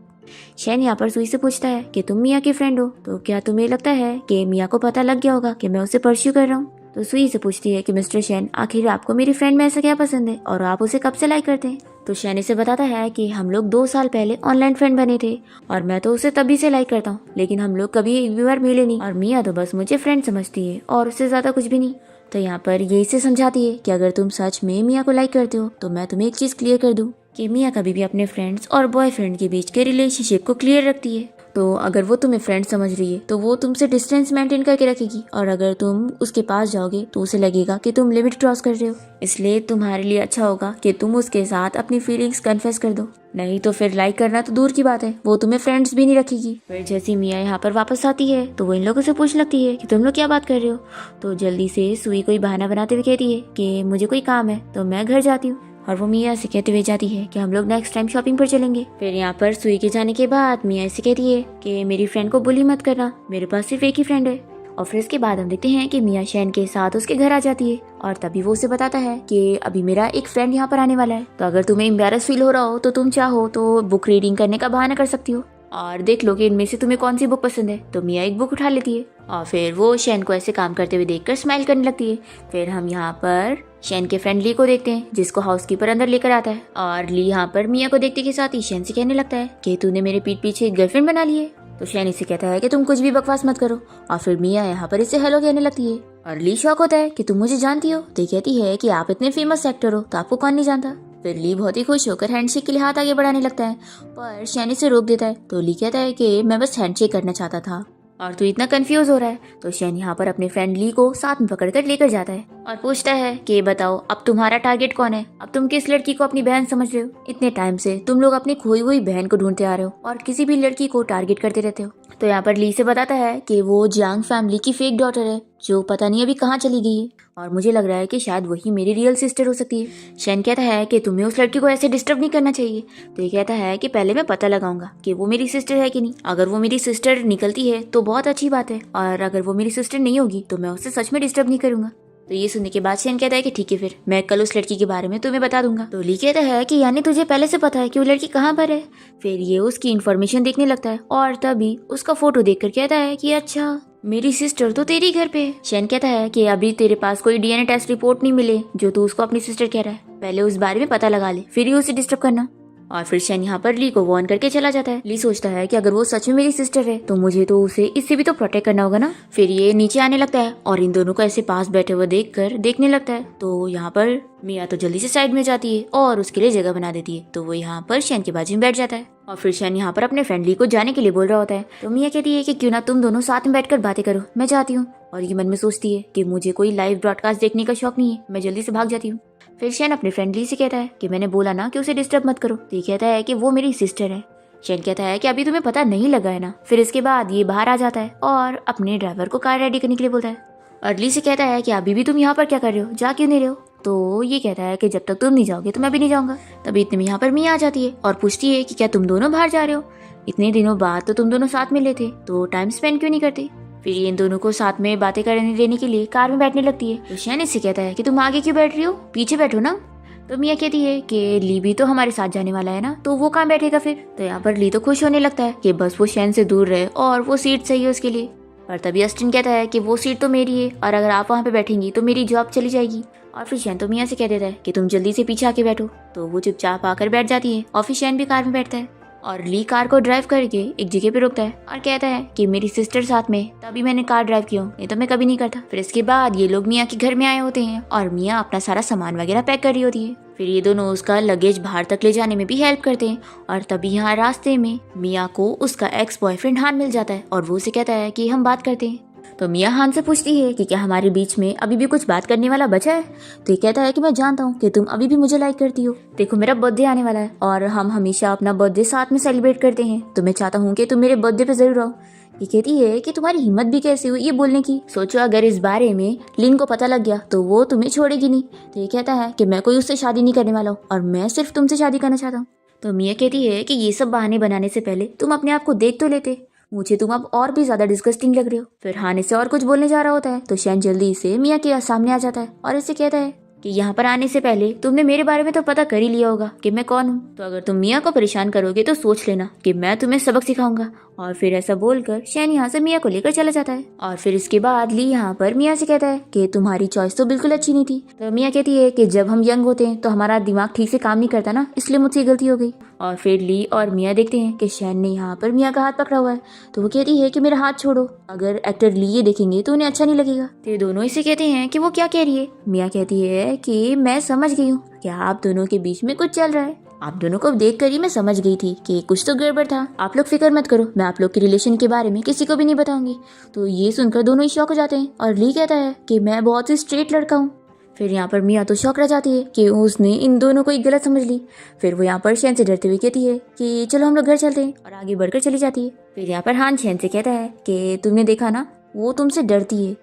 शैन यहाँ पर सुई से पूछता है कि तुम मिया की फ्रेंड हो, तो क्या तुम्हें लगता है कि मिया को पता लग गया होगा कि मैं उसे परस्यू कर रहा हूँ। तो सुई से पूछती है कि मिस्टर शैन आखिर आपको मेरी फ्रेंड में ऐसा क्या पसंद है और आप उसे कब से लाइक करते हैं। तो शैन इसे बताता है कि हम लोग 2 साल पहले ऑनलाइन फ्रेंड बने थे और मैं तो उसे तभी से लाइक करता हूँ, लेकिन हम लोग कभी एक भी बार मिले नहीं और मिया तो बस मुझे फ्रेंड समझती है और उससे ज्यादा कुछ भी नहीं। तो यहाँ पर ये इसे समझाती है कि अगर तुम सच में मिया को लाइक करते हो तो मैं तुम्हें एक चीज क्लियर कर दूं कि मिया कभी भी अपने फ्रेंड्स और बॉयफ्रेंड के बीच के रिलेशनशिप को क्लियर रखती है। तो अगर वो तुम्हें फ्रेंड समझ रही है तो वो तुमसे डिस्टेंस मेंटेन करके रखेगी और अगर तुम उसके पास जाओगे तो उसे लगेगा कि तुम लिमिट क्रॉस कर रहे हो। इसलिए तुम्हारे लिए अच्छा होगा कि तुम उसके साथ अपनी फीलिंग्स कन्फेस कर दो, नहीं तो फिर लाइक करना तो दूर की बात है, वो तुम्हें फ्रेंड्स भी नहीं रखेगी। फिर जैसी मिया यहाँ पर वापस आती है तो वो इन लोगों से पूछने लगती है कि तुम लोग क्या बात कर रहे हो। तो जल्दी से सुई कोई बहाना बनाते हुए कहती है कि मुझे कोई काम है तो मैं घर जाती हूँ और वो मिया से कहते हुए जाती है कि हम लोग नेक्स्ट टाइम शॉपिंग पर चलेंगे। फिर यहाँ पर सुई के जाने के बाद मिया इसे कहती है कि मेरी फ्रेंड को बुली मत करना, मेरे पास सिर्फ एक ही फ्रेंड है। और फिर इसके बाद हम देखते हैं कि मिया शैन के साथ उसके घर आ जाती है और तभी वो उसे बताता है कि अभी मेरा एक फ्रेंड यहाँ पर आने वाला है, तो अगर तुम्हें एम्बैरस फील हो रहा हो तो तुम चाहो तो बुक रीडिंग करने का बहाना कर सकती हो और देख लो कि इनमें से तुम्हें कौन सी बुक पसंद है। तो मिया एक बुक उठा लेती है और फिर वो शैन को ऐसे काम करते हुए देखकर स्माइल करने लगती है। फिर हम यहाँ पर शैन के फ्रेंड ली को देखते हैं जिसको हाउसकीपर अंदर लेकर आता है और ली यहाँ पर मिया को देखते के साथ ही शैन से कहने लगता है कि तूने मेरे पीठ पीछे एक गर्लफ्रेंड बना ली है। तो शैन इसे कहता है कि तुम कुछ भी बकवास मत करो और फिर मिया यहाँ पर इसे हेलो कहने लगती है और ली शॉक होता है कि तुम मुझे जानती हो। तो कहती है कि आप इतने फेमस एक्टर हो तो आपको कौन नहीं जानता। फिर ली बहुत ही खुश होकर हैंडशेक के लिए हाथ आगे बढ़ाने लगता है पर शैन इसे रोक देता है। तो ली कहता है कि मैं बस हैंडशेक करना चाहता था और तू इतना कंफ्यूज हो रहा है। तो शैन यहाँ पर अपने फ्रेंड ली को साथ में पकड़कर लेकर जाता है और पूछता है कि बताओ अब तुम्हारा टारगेट कौन है, अब तुम किस लड़की को अपनी बहन समझ रहे हो। इतने टाइम से तुम लोग अपनी खोई हुई बहन को ढूंढते आ रहे हो और किसी भी लड़की को टारगेट करते रहते हो। तो यहाँ पर ली से बताता है कि वो जियांग फैमिली की फेक डॉटर है जो पता नहीं अभी कहाँ चली गई है और मुझे लग रहा है कि शायद वही मेरी रियल सिस्टर हो सकती है। शैन कहता है कि तुम्हें उस लड़की को ऐसे डिस्टर्ब नहीं करना चाहिए। तो ये कहता है कि पहले मैं पता लगाऊंगा कि वो मेरी सिस्टर है कि नहीं, अगर वो मेरी सिस्टर निकलती है तो बहुत अच्छी बात है और अगर वो मेरी सिस्टर नहीं होगी तो मैं उसे सच में डिस्टर्ब नहीं करूंगा। तो ये सुनने के बाद शैन कहता है कि ठीक है फिर मैं कल उस लड़की के बारे में तुम्हें बता दूंगा। तो ली कहता है कि यानी तुझे पहले से पता है कि वो लड़की कहाँ पर है। फिर ये उसकी इन्फॉर्मेशन देखने लगता है और तभी उसका फोटो देखकर कहता है कि अच्छा मेरी सिस्टर तो तेरी घर पे है। शैन कहता है कि अभी तेरे पास कोई डीएनए टेस्ट रिपोर्ट नहीं मिले जो तू उसको अपनी सिस्टर कह रहा है, पहले उस बारे में पता लगा ले फिर ही उसे डिस्टर्ब करना। और फिर शैन यहाँ पर ली को वार्न करके चला जाता है। ली सोचता है कि अगर वो सच में मेरी सिस्टर है तो मुझे तो उसे इससे भी तो प्रोटेक्ट करना होगा ना। फिर ये नीचे आने लगता है और इन दोनों को ऐसे पास बैठे हुए देखकर देखने लगता है। तो यहाँ पर मिया तो जल्दी से साइड में जाती है और उसके लिए जगह बना देती है। तो वो यहाँ पर शैन के बाजू में बैठ जाता है और फिर शैन यहाँ पर अपने फ्रेंड ली को जाने के लिए बोल रहा होता है। तो मिया कहती है कि क्यों ना तुम दोनों साथ में बैठकर बातें करो, मैं जाती हूँ। और ये मन में सोचती है कि मुझे कोई लाइव ब्रॉडकास्ट देखने का शौक नहीं है, मैं जल्दी से भाग जाती हूँ। फिर शैन अपने फ्रेंड ली से कहता है कि मैंने बोला ना कि उसे डिस्टर्ब मत करो। तो ये कहता है कि वो मेरी सिस्टर है। शैन कहता है कि अभी तुम्हें पता नहीं लगा है ना। फिर इसके बाद ये बाहर आ जाता है और अपने ड्राइवर को कार रेडी करने के लिए बोलता है और ली से कहता है कि अभी भी तुम यहाँ पर क्या कर रहे हो, जा क्यों नहीं रहे हो। तो ये कहता है कि जब तक तुम नहीं जाओगे तो मैं भी नहीं जाऊंगा। तभी इतने में यहाँ पर मिया आ जाती है और पूछती है कि क्या तुम दोनों बाहर जा रहे हो? इतने दिनों बाद तो तुम दोनों साथ मिले थे, तो टाइम स्पेंड क्यों नहीं करते? फिर ये इन दोनों को साथ में बातें करने देने के लिए कार में बैठने लगती है। तो शैन इससे कहता है कि तुम आगे क्यों बैठ रही हो, पीछे बैठो ना। तो मिया कहती है कि ली भी तो हमारे साथ जाने वाला है ना, तो वो कहाँ बैठेगा फिर। तो यहाँ पर ली तो खुश होने लगता है कि बस वो शैन से दूर रहे और वो सीट सही है उसके लिए। पर तभी अस्टिन कहता है कि वो सीट तो मेरी है और अगर आप वहाँ पे बैठेंगी तो मेरी जॉब चली जाएगी। और फिर शैन तो मिया से कह देता है कि तुम जल्दी से पीछे आके बैठो। तो वो चुपचाप आकर बैठ जाती है और फिर शैन भी कार में बैठता है और ली कार को ड्राइव करके एक जगह पे रुकता है और कहता है कि मेरी सिस्टर साथ में, तभी मैंने कार ड्राइव की, नहीं तो मैं कभी नहीं करता। फिर इसके बाद ये लोग मिया के घर में आए होते हैं और मिया अपना सारा सामान वगैरह पैक कर रही होती है। फिर ये दोनों उसका लगेज बाहर तक ले जाने में भी हेल्प करते हैं। और तभी यहाँ रास्ते में मिया को उसका एक्स बॉयफ्रेंड हान मिल जाता है और वो उसे कहता है कि हम बात करते हैं। तो मिया हान से पूछती है कि क्या हमारे बीच में अभी भी कुछ बात करने वाला बचा है? तो ये कहता है कि मैं जानता हूँ कि तुम अभी भी मुझे लाइक करती हो। देखो मेरा बर्थडे आने वाला है और हम हमेशा अपना बर्थडे साथ में सेलिब्रेट करते हैं, तो मैं चाहता हूँ कि तुम मेरे बर्थडे पे जरूर आओ। ये कहती है कि तुम्हारी हिम्मत भी कैसी हुई ये बोलने की, सोचो अगर इस बारे में लिन को पता लग गया तो वो तुम्हें छोड़ेगी नहीं। तो ये कहता है कि मैं कोई उससे शादी नहीं करने वाला हूँ और मैं सिर्फ तुमसे शादी करना चाहता हूँ। तो मिया कहती है कि ये सब बहाने बनाने से पहले तुम अपने आप को देख तो लेते, मुझे तुम अब और भी ज्यादा डिस्गस्टिंग लग रहे हो। फिर हान से और कुछ बोलने जा रहा होता है तो शैन जल्दी से मिया के सामने आ जाता है और इसे कहता है कि यहाँ पर आने से पहले तुमने मेरे बारे में तो पता कर ही लिया होगा कि मैं कौन हूँ, तो अगर तुम मिया को परेशान करोगे तो सोच लेना कि मैं तुम्हें सबक सिखाऊंगा। और फिर ऐसा बोलकर शैन यहाँ से मिया को लेकर चला जाता है। और फिर इसके बाद ली यहाँ पर मिया से कहता है कि तुम्हारी चॉइस तो बिल्कुल अच्छी नहीं थी। तो मिया कहती है कि जब हम यंग होते हैं तो हमारा दिमाग ठीक से काम नहीं करता ना, इसलिए मुझसे गलती हो गई। और फिर ली और मिया देखते हैं कि शैन ने यहाँ पर मिया का हाथ पकड़ा हुआ है, तो वो कहती है कि मेरा हाथ छोड़ो, अगर एक्टर ली ये देखेंगे तो उन्हें अच्छा नहीं लगेगा। तो ये दोनों इसे कहते हैं कि वो क्या कह रही है। मिया कहती है कि मैं समझ गई हूँ कि आप दोनों के बीच में कुछ चल रहा है, आप दोनों को देख कर ही मैं समझ गई थी कि कुछ तो गड़बड़ था। आप लोग फिक्र मत करो, मैं आप लोग के रिलेशन के बारे में किसी को भी नहीं बताऊंगी। तो ये सुनकर दोनों ही शॉक हो जाते हैं और ली कहता है कि मैं बहुत ही स्ट्रेट लड़का हूँ। फिर यहाँ पर मिया तो शॉक रह जाती है कि उसने इन दोनों को एक गलत समझ ली। फिर वो यहाँ पर शैन से डरते हुए कहती है कि चलो हम लोग घर चलते हैं और आगे बढ़कर चली जाती है। फिर यहाँ पर हान शैन से कहता है कि तुमने देखा ना, वो तुमसे डरती है,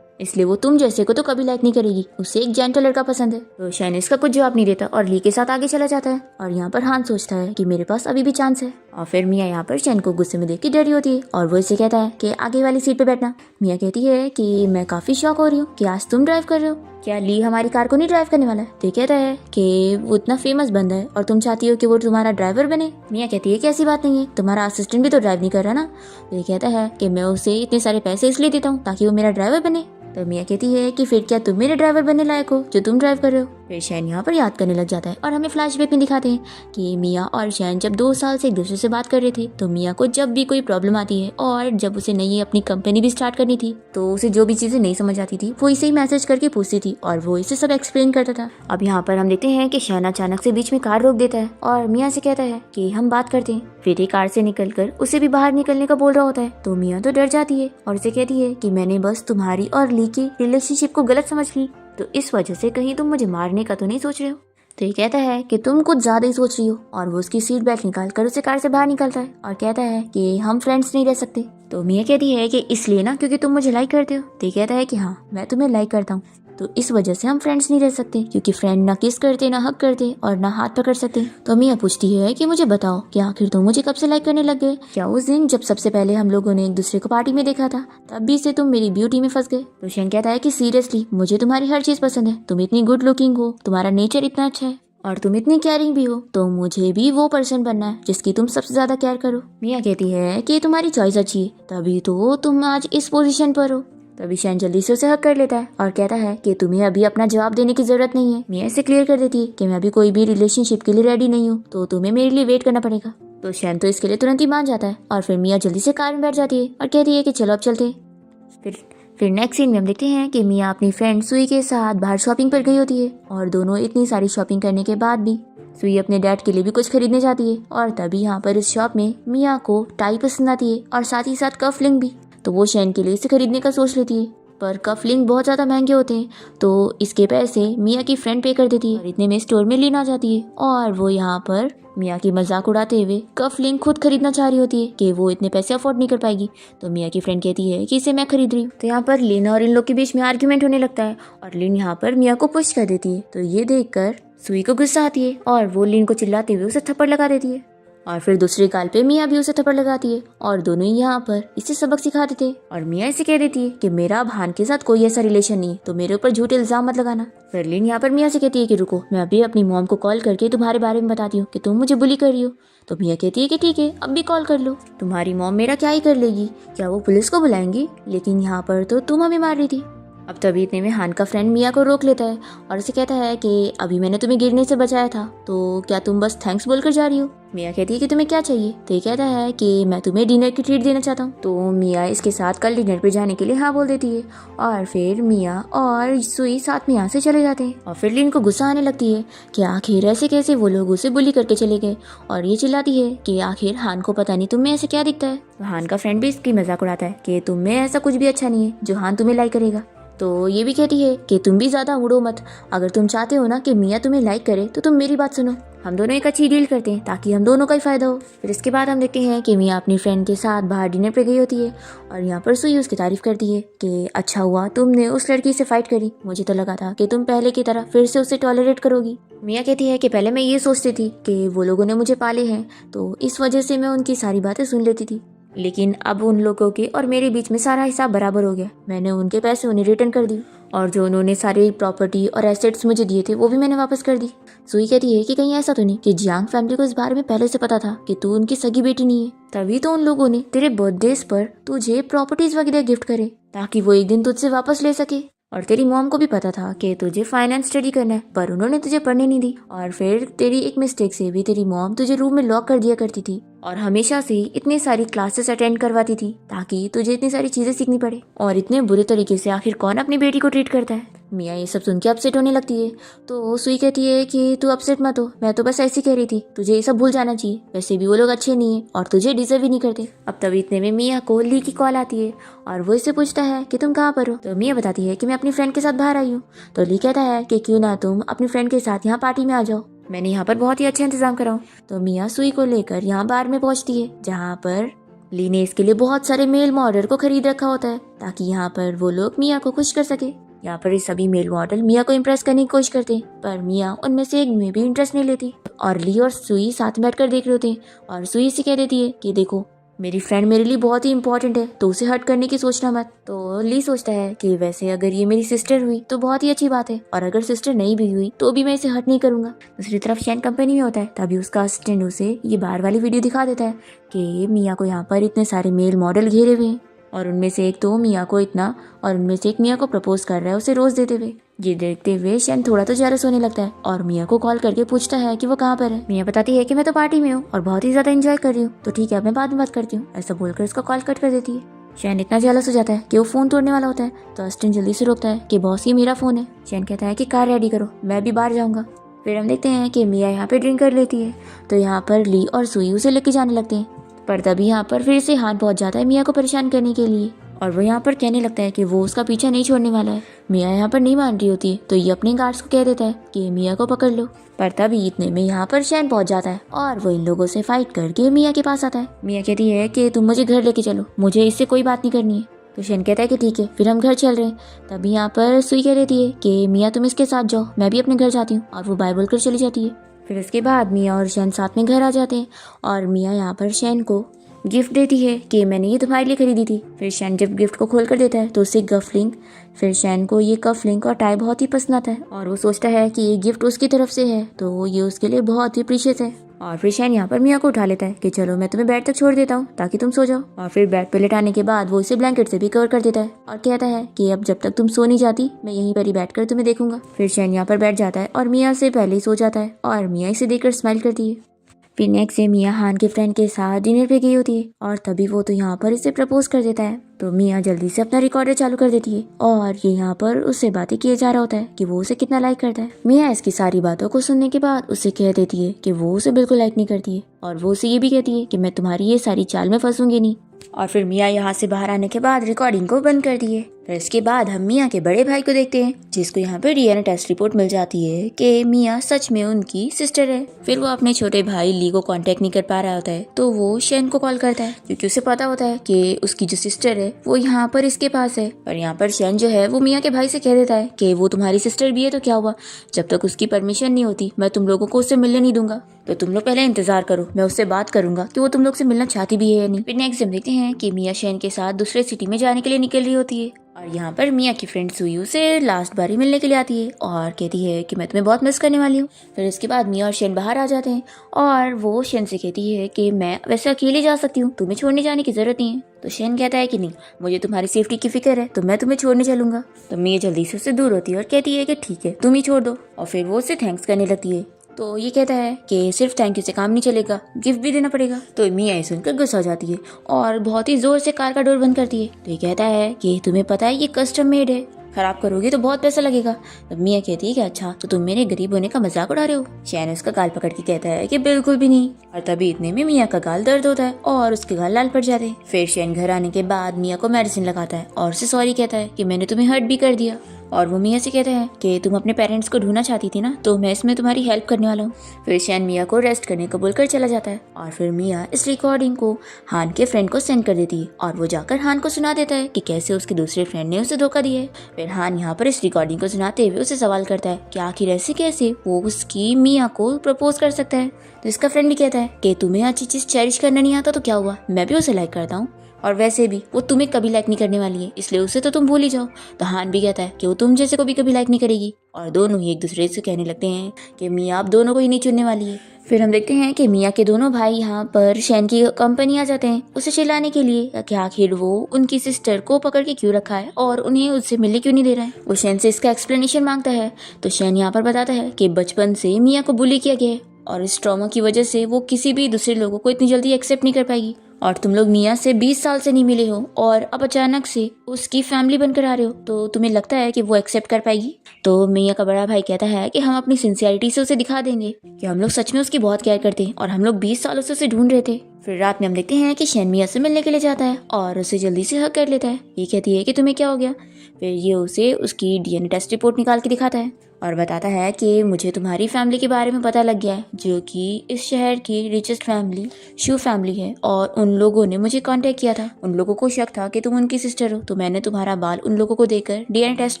इसलिए वो तुम जैसे को तो कभी लाइक नहीं करेगी, उसे एक जेंटल लड़का पसंद है। तो शैन इसका कुछ जवाब नहीं देता और ली के साथ आगे चला जाता है। और यहाँ पर हान सोचता है कि मेरे पास अभी भी चांस है। और फिर मिया यहाँ पर शैन को गुस्से में देख के डरी होती है और वो इसे कहता है कि आगे वाली सीट पे बैठना। मिया कहती है कि मैं काफी शॉक हो रही हूँ कि आज तुम ड्राइव कर रहे हो, क्या ली हमारी कार को नहीं ड्राइव करने वाला है? तो कहता है कि वो इतना फेमस बंदा है और तुम चाहती हो कि वो तुम्हारा ड्राइवर बने। मिया कहती है कि ऐसी बात नहीं है, तुम्हारा असिस्टेंट भी तो ड्राइव नहीं कर रहा ना। तो ये कहता है कि मैं उसे इतने सारे पैसे इसलिए देता हूँ ताकि वो मेरा ड्राइवर बने। तो मिया कहती है कि फिर क्या तुम मेरे ड्राइवर बनने लायक हो जो तुम ड्राइव कर रहे हो? फिर शैन यहाँ पर याद करने लग जाता है और हमें फ्लैशबैक में दिखाते हैं कि मिया और शैन जब 2 साल से एक दूसरे से बात कर रहे थे, तो मिया को जब भी कोई प्रॉब्लम आती है और जब उसे नई अपनी कंपनी भी स्टार्ट करनी थी तो उसे जो भी चीजें नहीं समझ आती थी वो इसे ही मैसेज करके पूछती थी और वो इसे सब एक्सप्लेन करता था। अब यहाँ पर हम देखते हैं कि शैन अचानक से बीच में कार रोक देता है और मिया से कहता है कि हम बात करते हैं। फिर ये कार से निकलकर उसे भी बाहर निकलने का बोल रहा होता है, तो मिया तो डर जाती है और उसे कहती है कि मैंने बस तुम्हारी और ली की रिलेशनशिप को गलत समझ ली, तो इस वजह से कहीं तुम मुझे मारने का तो नहीं सोच रहे हो? तो ये कहता है कि तुम कुछ ज्यादा ही सोच रही हो और वो उसकी सीट बेल्ट निकाल कर उसे कार से बाहर निकलता है और कहता है कि हम फ्रेंड्स नहीं रह सकते। तो मिया कहती है कि इसलिए ना क्योंकि तुम मुझे लाइक करते हो? तो ये कहता है कि हाँ मैं तुम्हें लाइक करता हूँ, तो इस वजह से हम फ्रेंड्स नहीं रह सकते, क्योंकि फ्रेंड ना किस करते, ना हक करते और ना हाथ पकड़ सकते। तो मिया पूछती है कि मुझे बताओ कि आखिर तुम मुझे कब से लाइक करने लग गए? क्या उस दिन जब सबसे पहले हम लोगों ने एक दूसरे को पार्टी में देखा था तभी से तुम मेरी ब्यूटी में फंस गए? तो शैन कहता है कि सीरियसली मुझे तुम्हारी हर चीज पसंद है, तुम इतनी गुड लुकिंग हो, तुम्हारा नेचर इतना अच्छा है और तुम इतनी केयरिंग भी हो, तो मुझे भी वो पर्सन बनना है जिसकी तुम सबसे ज्यादा केयर करो। मिया कहती है कि तुम्हारी चॉइस अच्छी है, तभी तो तुम आज इस पोजीशन पर हो। तभी शैन जल्दी से उसे हक कर लेता है और कहता है कि तुम्हें अभी अपना जवाब देने की जरूरत नहीं है। मिया इसे क्लियर कर देती है कि मैं अभी कोई भी रिलेशनशिप के लिए रेडी नहीं हूँ, तो तुम्हें मेरे लिए वेट करना पड़ेगा। तो शैन तो इसके लिए तुरंत ही मान जाता है और फिर मिया जल्दी से कार में बैठ जाती है और कहती है कि चलो अब चलते हैं। फिर नेक्स्ट सीन में हम देखते हैं कि मिया अपनी फ्रेंड सुई के साथ बाहर शॉपिंग पर गई होती है और दोनों इतनी सारी शॉपिंग करने के बाद भी सुई अपने डैड के लिए भी कुछ खरीदने जाती है। और तभी यहाँ पर इस शॉप में मिया को टाई पसंद आती है और साथ ही साथ कफलिंग भी, तो वो शैन के लिए इसे खरीदने का सोच लेती है। पर कफलिंग बहुत ज़्यादा महंगे होते हैं, तो इसके पैसे मिया की फ्रेंड पे कर देती है और इतने में स्टोर में लीन आ जाती है और वो यहाँ पर मिया की मजाक उड़ाते हुए कफलिंग खुद खरीदना चाह रही होती है कि वो इतने पैसे अफोर्ड नहीं कर पाएगी। तो मिया की फ्रेंड कहती है कि इसे मैं खरीद रही हूँ। तो यहाँ पर लिन और इन लोग के बीच में आर्ग्यूमेंट होने लगता है और लिन यहाँ पर मिया को पुश कर देती है। तो ये देखकर सुई को गुस्सा आती है और वो लिन को चिल्लाते हुए उसे थप्पड़ लगा देती है और फिर दूसरी गाल पे मिया भी उसे थप्पड़ लगाती है और दोनों ही यहाँ पर इसे सबक सिखाते थे। और मिया इसे कह देती है कि मेरा अब हान के साथ कोई ऐसा रिलेशन नहीं है, तो मेरे ऊपर झूठे इल्जाम मत लगाना। फिर लिन यहाँ पर मिया से कहती है कि रुको, मैं अभी अपनी मॉम को कॉल करके तुम्हारे बारे में बताती हूँ कि तुम मुझे बुली कर रही हो। तो मिया कहती है कि ठीक है, अब भी कॉल कर लो, तुम्हारी मॉम मेरा क्या ही कर लेगी, क्या वो पुलिस को बुलाएंगी, लेकिन यहाँ पर तो तुम हमें मार रही थी। अब तभी इतने में हान का फ्रेंड मिया को रोक लेता है और उसे कहता है कि अभी मैंने तुम्हें गिरने से बचाया था, तो क्या तुम बस थैंक्स बोलकर जा रही हो। मिया कहती है कि तुम्हें क्या चाहिए। तो ये कहता है कि मैं तुम्हें डिनर की ट्रीट देना चाहता हूँ। तो मिया इसके साथ कल डिनर पे जाने के लिए हाँ बोल देती है और फिर मिया और सुई साथ में यहाँ से चले जाते हैं। और फिर लिन को गुस्सा आने लगती है कि आखिर ऐसे कैसे वो लोग उसे बुली करके चले गए और ये चिल्लाती है कि आखिर हान को पता नहीं तुम में ऐसे क्या दिखता है। तो हान का फ्रेंड भी इसकी मजाक उड़ाता है कि तुम में ऐसा कुछ भी अच्छा नहीं है जो हान तुम्हें लाइक करेगा। तो ये भी कहती है कि तुम भी ज्यादा उड़ो मत, अगर तुम चाहते हो ना कि मिया तुम्हें लाइक करे तो तुम मेरी बात सुनो, हम दोनों एक अच्छी डील करते हैं ताकि हम दोनों का ही फायदा हो। फिर इसके बाद हम देखते हैं कि मिया अपनी फ्रेंड के साथ बाहर डिनर पे गई होती है और यहाँ पर सुई उसकी तारीफ करती है कि अच्छा हुआ तुमने उस लड़की से फाइट करी, मुझे तो लगा था कि तुम पहले की तरह फिर से उसे टॉलरेट करोगी। मिया कहती है कि पहले मैं ये सोचती थी कि वो लोगों ने मुझे पाले हैं तो इस वजह से मैं उनकी सारी बातें सुन लेती थी, लेकिन अब उन लोगों के और मेरे बीच में सारा हिसाब बराबर हो गया, मैंने उनके पैसे उन्हें रिटर्न कर दी और जो उन्होंने सारी प्रॉपर्टी और एसेट्स मुझे दिए थे वो भी मैंने वापस कर दी। सुई कहती है कि कहीं ऐसा तो नहीं कि जियांग फैमिली को इस बारे में पहले से पता था कि तू उनकी सगी बेटी नहीं है, तभी तो उन लोगों ने तेरे बर्थडेज पर तुझे प्रॉपर्टीज वगैरह गिफ्ट करे ताकि वो एक दिन तुझसे वापस ले सके। और तेरी मॉम को भी पता था कि तुझे फाइनेंस स्टडी करना है पर उन्होंने तुझे पढ़ने नहीं दी और फिर तेरी एक मिस्टेक से भी तेरी मॉम तुझे रूम में लॉक कर दिया करती थी और हमेशा से इतनी सारी क्लासेस अटेंड करवाती थी ताकि तुझे इतनी सारी चीजें सीखनी पड़े। और इतने बुरे तरीके से आखिर कौन अपनी बेटी को ट्रीट करता है। मिया ये सब सुन के अपसेट होने लगती है। तो सुई कहती है कि तू अपसेट मत हो, मैं तो बस ऐसी कह रही थी, तुझे ये सब भूल जाना चाहिए, वैसे भी वो लोग अच्छे नहीं है और तुझे डिजर्व ही नहीं करते। अब तभी इतने में मिया को ली की कॉल आती है और वो इससे पूछता है कि तुम कहाँ पर हो। तो मिया बताती है कि मैं अपनी फ्रेंड के साथ बाहर आई हूँ। तो ली कहता है कि क्यों ना तुम अपनी फ्रेंड के साथ यहाँ पार्टी में आ जाओ, मैंने यहाँ पर बहुत ही अच्छा इंतजाम करा हूँ। तो मिया सुई को लेकर यहाँ बार में पहुँचती है जहाँ पर ली ने इसके लिए बहुत सारे मेल मॉडल को खरीद रखा होता है ताकि यहाँ पर वो लोग मिया को खुश कर सके। यहाँ पर सभी मेल मॉडल मिया को इम्प्रेस करने की कोशिश करते हैं पर मिया उनमें से एक में भी इंटरेस्ट नहीं लेती और ली और सुई साथ में बैठकर देख रहे होते हैं और सुई से कह देती है कि देखो मेरी फ्रेंड मेरे लिए बहुत ही इंपॉर्टेंट है तो उसे हर्ट करने की सोचना मत। तो ली सोचता है कि वैसे अगर ये मेरी सिस्टर हुई तो बहुत ही अच्छी बात है और अगर सिस्टर नहीं भी हुई तो भी मैं इसे हर्ट नहीं करूंगा। दूसरी तरफ शैन कंपनी में होता है तभी उसका असिस्टेंट उसे ये बाहर वाली वीडियो दिखा देता है कि मिया को यहाँ पर इतने सारे मेल मॉडल घेरे हुए हैं और उनमें से एक तो मिया को इतना और उनमें से एक मिया को प्रपोज कर रहा है उसे रोज देते हुए। ये देखते हुए शैन थोड़ा तो जेलस होने लगता है और मिया को कॉल करके पूछता है कि वो कहाँ पर है। मिया बताती है कि मैं तो पार्टी में हूँ और बहुत ही ज्यादा एंजॉय कर रही हूँ, तो ठीक है अब मैं बाद में बात करती हूँ, ऐसा बोलकर उसका कॉल कट कर देती है। शैन इतना जेलस हो जाता है कि वो फोन तोड़ने वाला होता है तो असिस्टेंट जल्दी से रोकता है कि बॉस ये मेरा फोन है। शैन कहता है कि कार रेडी करो, मैं भी बाहर जाऊंगा। फिर हम देखते हैं कि मिया यहाँ पे ड्रिंक कर लेती है तो यहाँ पर ली और सुई उसे लेके जाने लगते हैं पर तभी यहाँ पर फिर से हान पहुंच जाता है मिया को परेशान करने के लिए और वो यहाँ पर कहने लगता है कि वो उसका पीछा नहीं छोड़ने वाला है। मिया यहाँ पर नहीं मान रही होती तो ये अपने गार्ड्स को कह देता है कि मिया को पकड़ लो पर तभी इतने में यहाँ पर शैन पहुंच जाता है और वो इन लोगों से फाइट करके मिया के पास आता है। मिया कहती है कि तुम मुझे घर लेके चलो, मुझे इससे कोई बात नहीं करनी है। तो शैन कहता है कि ठीक है फिर हम घर चल रहे हैं। तभी यहाँ पर सुई कह देती है कि मिया तुम इसके साथ जाओ, मैं भी अपने घर जाती हूँ और वो बाय बोलकर चली जाती है। फिर इसके बाद मिया और शैन साथ में घर आ जाते हैं और मिया यहाँ पर शैन को गिफ्ट देती है कि मैंने ये तुम्हारे लिए खरीदी थी। फिर शैन जब गिफ्ट को खोल कर देता है तो उसे कफलिंग, फिर शैन को ये कफलिंग और टाई बहुत ही पसंद आता है और वो सोचता है कि ये गिफ्ट उसकी तरफ से है तो ये उसके लिए बहुत ही प्रीशियस है। और फिर शैन यहाँ पर मिया को उठा लेता है कि चलो मैं तुम्हें बेड तक छोड़ देता हूँ ताकि तुम सो जाओ। और फिर बेड पे लेटाने के बाद वो इसे ब्लैंकेट से भी कवर कर देता है और कहता है कि अब जब तक तुम सो नहीं जाती मैं यहीं पर ही बैठकर तुम्हें देखूंगा। फिर शैन यहाँ पर बैठ जाता है और मिया से पहले ही सो जाता है और मिया इसे देखकर स्माइल करती है। फिर नेक्स्ट से मिया हान के फ्रेंड के साथ डिनर पे गई होती है और तभी वो तो यहाँ पर इसे प्रपोज कर देता है। तो मिया जल्दी से अपना रिकॉर्डर चालू कर देती है और ये यहाँ पर उससे बातें किए जा रहा होता है कि वो उसे कितना लाइक करता है। मिया इसकी सारी बातों को सुनने के बाद उसे कह देती है कि वो उसे बिल्कुल लाइक नहीं करती है और वो उसे ये भी कहती है कि मैं तुम्हारी ये सारी चाल में फंसूंगी नहीं। और फिर मिया यहाँ से बाहर आने के बाद रिकॉर्डिंग को बंद कर दिए। फिर इसके बाद हम मिया के बड़े भाई को देखते हैं, जिसको यहाँ पर डीएनए टेस्ट रिपोर्ट मिल जाती है कि मिया सच में उनकी सिस्टर है। फिर वो अपने छोटे भाई ली को कांटेक्ट नहीं कर पा रहा होता है, तो वो शेन को कॉल करता है, क्योंकि उसे पता होता है कि उसकी जो सिस्टर है वो यहाँ पर इसके पास है। और यहाँ पर शेन जो है वो मिया के भाई से कह देता है कि वो तुम्हारी सिस्टर भी है तो क्या हुआ, जब तक उसकी परमिशन नहीं होती मैं तुम लोगों को उससे मिलने नहीं दूंगा, तो तुम लोग पहले इंतजार करो, मैं उससे बात करूंगा कि वो तुम लोग से मिलना चाहती भी है या नहीं। फिर नेक्स्ट हम देखते हैं कि मिया शेन के साथ दूसरे सिटी में जाने के लिए निकल रही होती है, और यहाँ पर मिया की फ्रेंड सुई उसे लास्ट बार ही मिलने के लिए आती है और कहती है कि मैं तुम्हें बहुत मिस करने वाली हूँ। फिर इसके बाद मिया और शेन बाहर आ जाते हैं और वो शेन से कहती है कि मैं वैसे अकेले जा सकती हूँ, तुम्हें छोड़ने जाने की जरूरत नहीं है। तो शेन कहता है कि नहीं, मुझे तुम्हारी सेफ्टी की फिक्र है, तो मैं तुम्हें छोड़ने चलूंगा। तो मिया जल्दी से उससे दूर होती है और कहती है कि ठीक है तुम ही छोड़ दो, और फिर वो उससे थैंक्स करने लगती है। तो ये कहता है कि सिर्फ थैंक यू से काम नहीं चलेगा, गिफ्ट भी देना पड़ेगा। तो मिया ये सुनकर गुस्सा हो जाती है और बहुत ही जोर से कार का डोर बंद करती है। तो ये कहता है कि तुम्हें पता है ये कस्टम मेड है, खराब करोगे तो बहुत पैसा लगेगा। तो मिया कहती है कि अच्छा तो तुम मेरे गरीब होने का मजाक उड़ा रहे हो। शैन उसका गाल पकड़ के कहता है कि बिल्कुल भी नहीं, और तभी इतने में मिया का गाल दर्द होता है और उसके गाल लाल पड़ जाते हैं। फिर शैन घर आने के बाद मिया को मेडिसिन लगाता है और उसे सॉरी कहता है कि मैंने तुम्हें हर्ट भी कर दिया। और वो मिया से कहता है कि तुम अपने पेरेंट्स को ढूंढना चाहती थी ना, तो मैं इसमें तुम्हारी हेल्प करने वाला हूँ। फिर शैन मिया को रेस्ट करने को बोलकर चला जाता है और फिर मिया इस रिकॉर्डिंग को हान के फ्रेंड को सेंड कर देती है और वो जाकर हान को सुना देता है कि कैसे उसके दूसरे फ्रेंड ने उसे धोखा दिया है। फिर हान यहाँ पर इस रिकॉर्डिंग को सुनाते हुए उसे सवाल करता है कि आखिर ऐसे कैसे वो उसकी मिया को प्रपोज कर सकता है। तो इसका फ्रेंड भी कहता है कि तुम्हें अच्छी चीज चेरिश करना नहीं आता तो क्या हुआ, मैं भी उसे लाइक करता हूँ, और वैसे भी वो तुम्हें कभी लाइक नहीं करने वाली है, इसलिए उसे तो तुम भूल ही जाओ। तो हान भी कहता है कि वो तुम जैसे को भी कभी लाइक नहीं करेगी, और दोनों ही एक दूसरे से कहने लगते हैं कि मिया आप दोनों को ही नहीं चुनने वाली है। फिर हम देखते हैं कि मिया के दोनों भाई यहाँ पर शैन की कंपनी आ जाते हैं उसे चिल्लाने के लिए कि आखिर वो उनकी सिस्टर को पकड़ के क्यों रखा है और उन्हें उससे मिलने क्यों नहीं दे रहा है। वो शैन से इसका एक्सप्लेनेशन मांगता है। तो शैन यहाँ पर बताता है कि बचपन से मिया को बुली किया गया है और इस ट्रॉमा की वजह से वो किसी भी दूसरे लोगों को इतनी जल्दी एक्सेप्ट नहीं कर पाएगी, और तुम लोग मिया से 20 साल से नहीं मिले हो और अब अचानक से उसकी फैमिली बनकर आ रहे हो, तो तुम्हें लगता है कि वो एक्सेप्ट कर पाएगी। तो मिया का बड़ा भाई कहता है कि हम अपनी सिंसियरिटी से उसे दिखा देंगे कि हम लोग सच में उसकी बहुत केयर करते हैं और हम लोग 20 सालों से उसे ढूंढ रहे थे। फिर रात में हम देखते हैं कि शैन मिया से मिलने के लिए जाता है और उसे जल्दी से हग कर लेता है। ये कहती है कि तुम्हें क्या हो गया। फिर ये उसे उसकी डीएनए टेस्ट रिपोर्ट निकाल के दिखाता है और बताता है कि मुझे तुम्हारी फैमिली के बारे में पता लग गया है, जो कि इस शहर की रिचेस्ट फैमिली शू फैमिली है, और उन लोगों ने मुझे कांटेक्ट किया था। उन लोगों को शक था कि तुम उनकी सिस्टर हो, तो मैंने तुम्हारा बाल उन लोगों को देकर डीएनए टेस्ट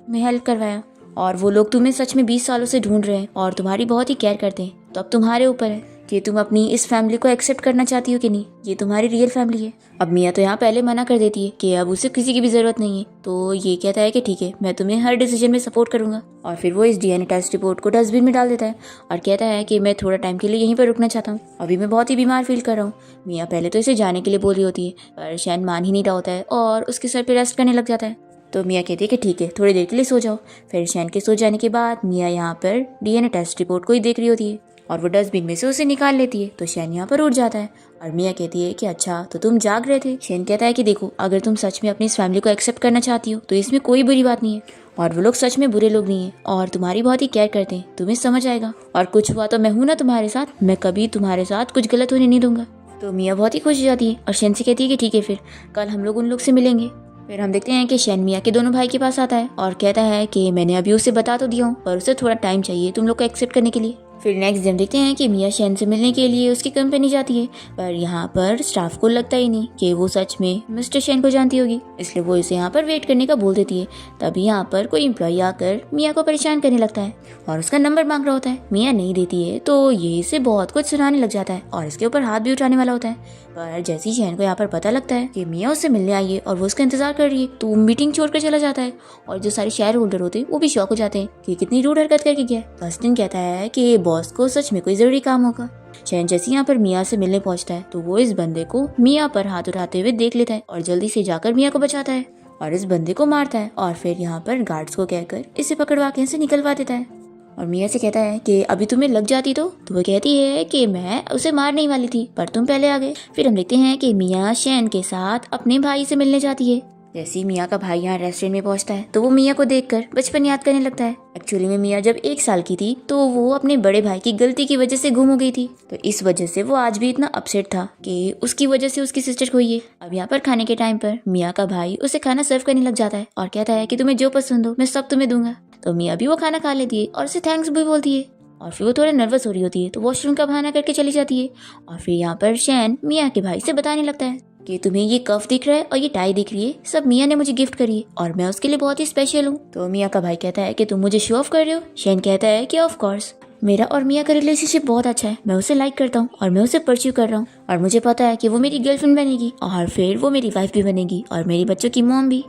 में हेल्प करवाया, और वो लोग तुम्हें सच में 20 सालों से ढूंढ रहे हैं और तुम्हारी बहुत ही केयर करते हैं। तो अब तुम्हारे ऊपर है कि तुम अपनी इस फैमिली को एक्सेप्ट करना चाहती हो कि नहीं, ये तुम्हारी रियल फैमिली है। अब मिया तो यहाँ पहले मना कर देती है कि अब उसे किसी की भी जरूरत नहीं है। तो ये कहता है कि ठीक है मैं तुम्हें हर डिसीजन में सपोर्ट करूंगा, और फिर वो इस डीएनए टेस्ट रिपोर्ट को डस्टबिन में डाल देता है और कहता है कि मैं थोड़ा टाइम के लिए यहीं पर रुकना चाहता हूँ, अभी मैं बहुत ही बीमार फील कर रहा हूँ। मिया पहले तो इसे जाने के लिए बोल रही होती है, पर शैन मान ही नहीं रहा होता है और उसके सर पर रेस्ट करने लग जाता है। तो मिया कहती है कि ठीक है थोड़ी देर के लिए सो जाओ। फिर शैन के सो जाने के बाद मिया यहाँ पर डीएनए टेस्ट रिपोर्ट को ही देख रही होती है और वो डस्टबिन में से उसे निकाल लेती है। तो शैन यहाँ पर उठ जाता है और मिया कहती है कि अच्छा तो तुम जाग रहे थे। शैन कहता है कि देखो अगर तुम सच में अपनी इस फैमिली को एक्सेप्ट करना चाहती हो तो इसमें कोई बुरी बात नहीं है, और वो लोग सच में बुरे लोग नहीं है और तुम्हारी बहुत ही केयर करते हैं, तुम्हें समझ आएगा, और कुछ हुआ तो मैं हूं ना तुम्हारे साथ, मैं कभी तुम्हारे साथ कुछ गलत होने नहीं दूंगा। तो मिया बहुत ही खुश हो जाती है और शैन से कहती है कि ठीक है फिर कल हम लोग उन लोग से मिलेंगे। फिर हम देखते हैं कि शैन मिया के दोनों भाई के पास आता है और कहता है कि मैंने अभी उसे बता तो दिया हूँ, पर उसे थोड़ा टाइम चाहिए तुम लोग को एक्सेप्ट करने के लिए। फिर नेक्स्ट दिन देखते हैं कि मिया शैन से मिलने के लिए उसकी कंपनी जाती है, पर यहाँ पर स्टाफ को लगता ही नहीं कि वो सच में मिस्टर शैन को जानती होगी, इसलिए वो इसे यहाँ पर वेट करने का बोल देती है। तभी यहाँ पर कोई एम्प्लॉय आकर मिया को परेशान करने लगता है और उसका नंबर मांग रहा होता है। मिया नहीं देती है तो ये इसे बहुत कुछ सुनाने लग जाता है और इसके ऊपर हाथ भी उठाने वाला होता है। पर जैसे ही शैन को यहाँ पर पता लगता है कि मिया उससे मिलने आई है और वो उसका इंतजार कर रही है, तो मीटिंग छोड़कर चला जाता है और जो सारे शेयर होल्डर होते हैं वो भी शॉक हो जाते हैं कि कितनी रूड हरकत करके गया। दस्टिन कहता है कि बॉस को सच में कोई जरूरी काम होगा। शैन जैसे यहाँ पर मिया से मिलने पहुंचता है तो वो इस बंदे को मिया पर हाथ उठाते हुए देख लेता है और जल्दी से जाकर मिया को बचाता है और इस बंदे को मारता है, और फिर यहाँ पर गार्ड्स को कहकर इसे पकड़वा के से निकलवा देता है। और मिया से कहता है कि अभी तुम्हें लग जाती तो वो कहती है कि मैं उसे मारने वाली थी पर तुम पहले आ गए। फिर हम देखते हैं कि मिया शैन के साथ अपने भाई से मिलने जाती है। जैसे ही मियाँ का भाई यहाँ रेस्टोरेंट में पहुंचता है तो वो मियाँ को देखकर बचपन याद करने लगता है। एक्चुअली में मियाँ जब 1 साल की थी तो वो अपने बड़े भाई की गलती की वजह से गुम हो गई थी, तो इस वजह से वो आज भी इतना अपसेट था कि उसकी वजह से उसकी सिस्टर खोई है। अब यहाँ पर खाने के टाइम पर मियाँ का भाई उसे खाना सर्व करने लग जाता है और कहता है कि तुम्हें जो पसंद हो मैं सब तुम्हें दूंगा। तो मियाँ भी वो खाना खा लेती है और उसे थैंक्स भी बोलती है और फिर वो थोड़ा नर्वस हो रही होती है तो वॉशरूम का बहाना करके चली जाती है। और फिर यहाँ पर शैन मियाँ के भाई से बताने लगता है कि तुम्हें ये कफ दिख रहा है और ये टाई दिख रही है, सब मियाँ ने मुझे गिफ्ट करी है और मैं उसके लिए बहुत ही स्पेशल हूँ। तो मियाँ का भाई कहता है कि तुम मुझे शो ऑफ कर रहे हो। शैन कहता है कि ऑफ कोर्स मेरा और मियाँ का रिलेशनशिप बहुत अच्छा है, मैं उसे लाइक करता हूँ और मैं उसे परस्यू कर रहा हूँ और मुझे पता है कि वो मेरी गर्लफ्रेंड बनेगी और फिर वो मेरी वाइफ भी बनेगी और मेरी बच्चों की मॉम भी।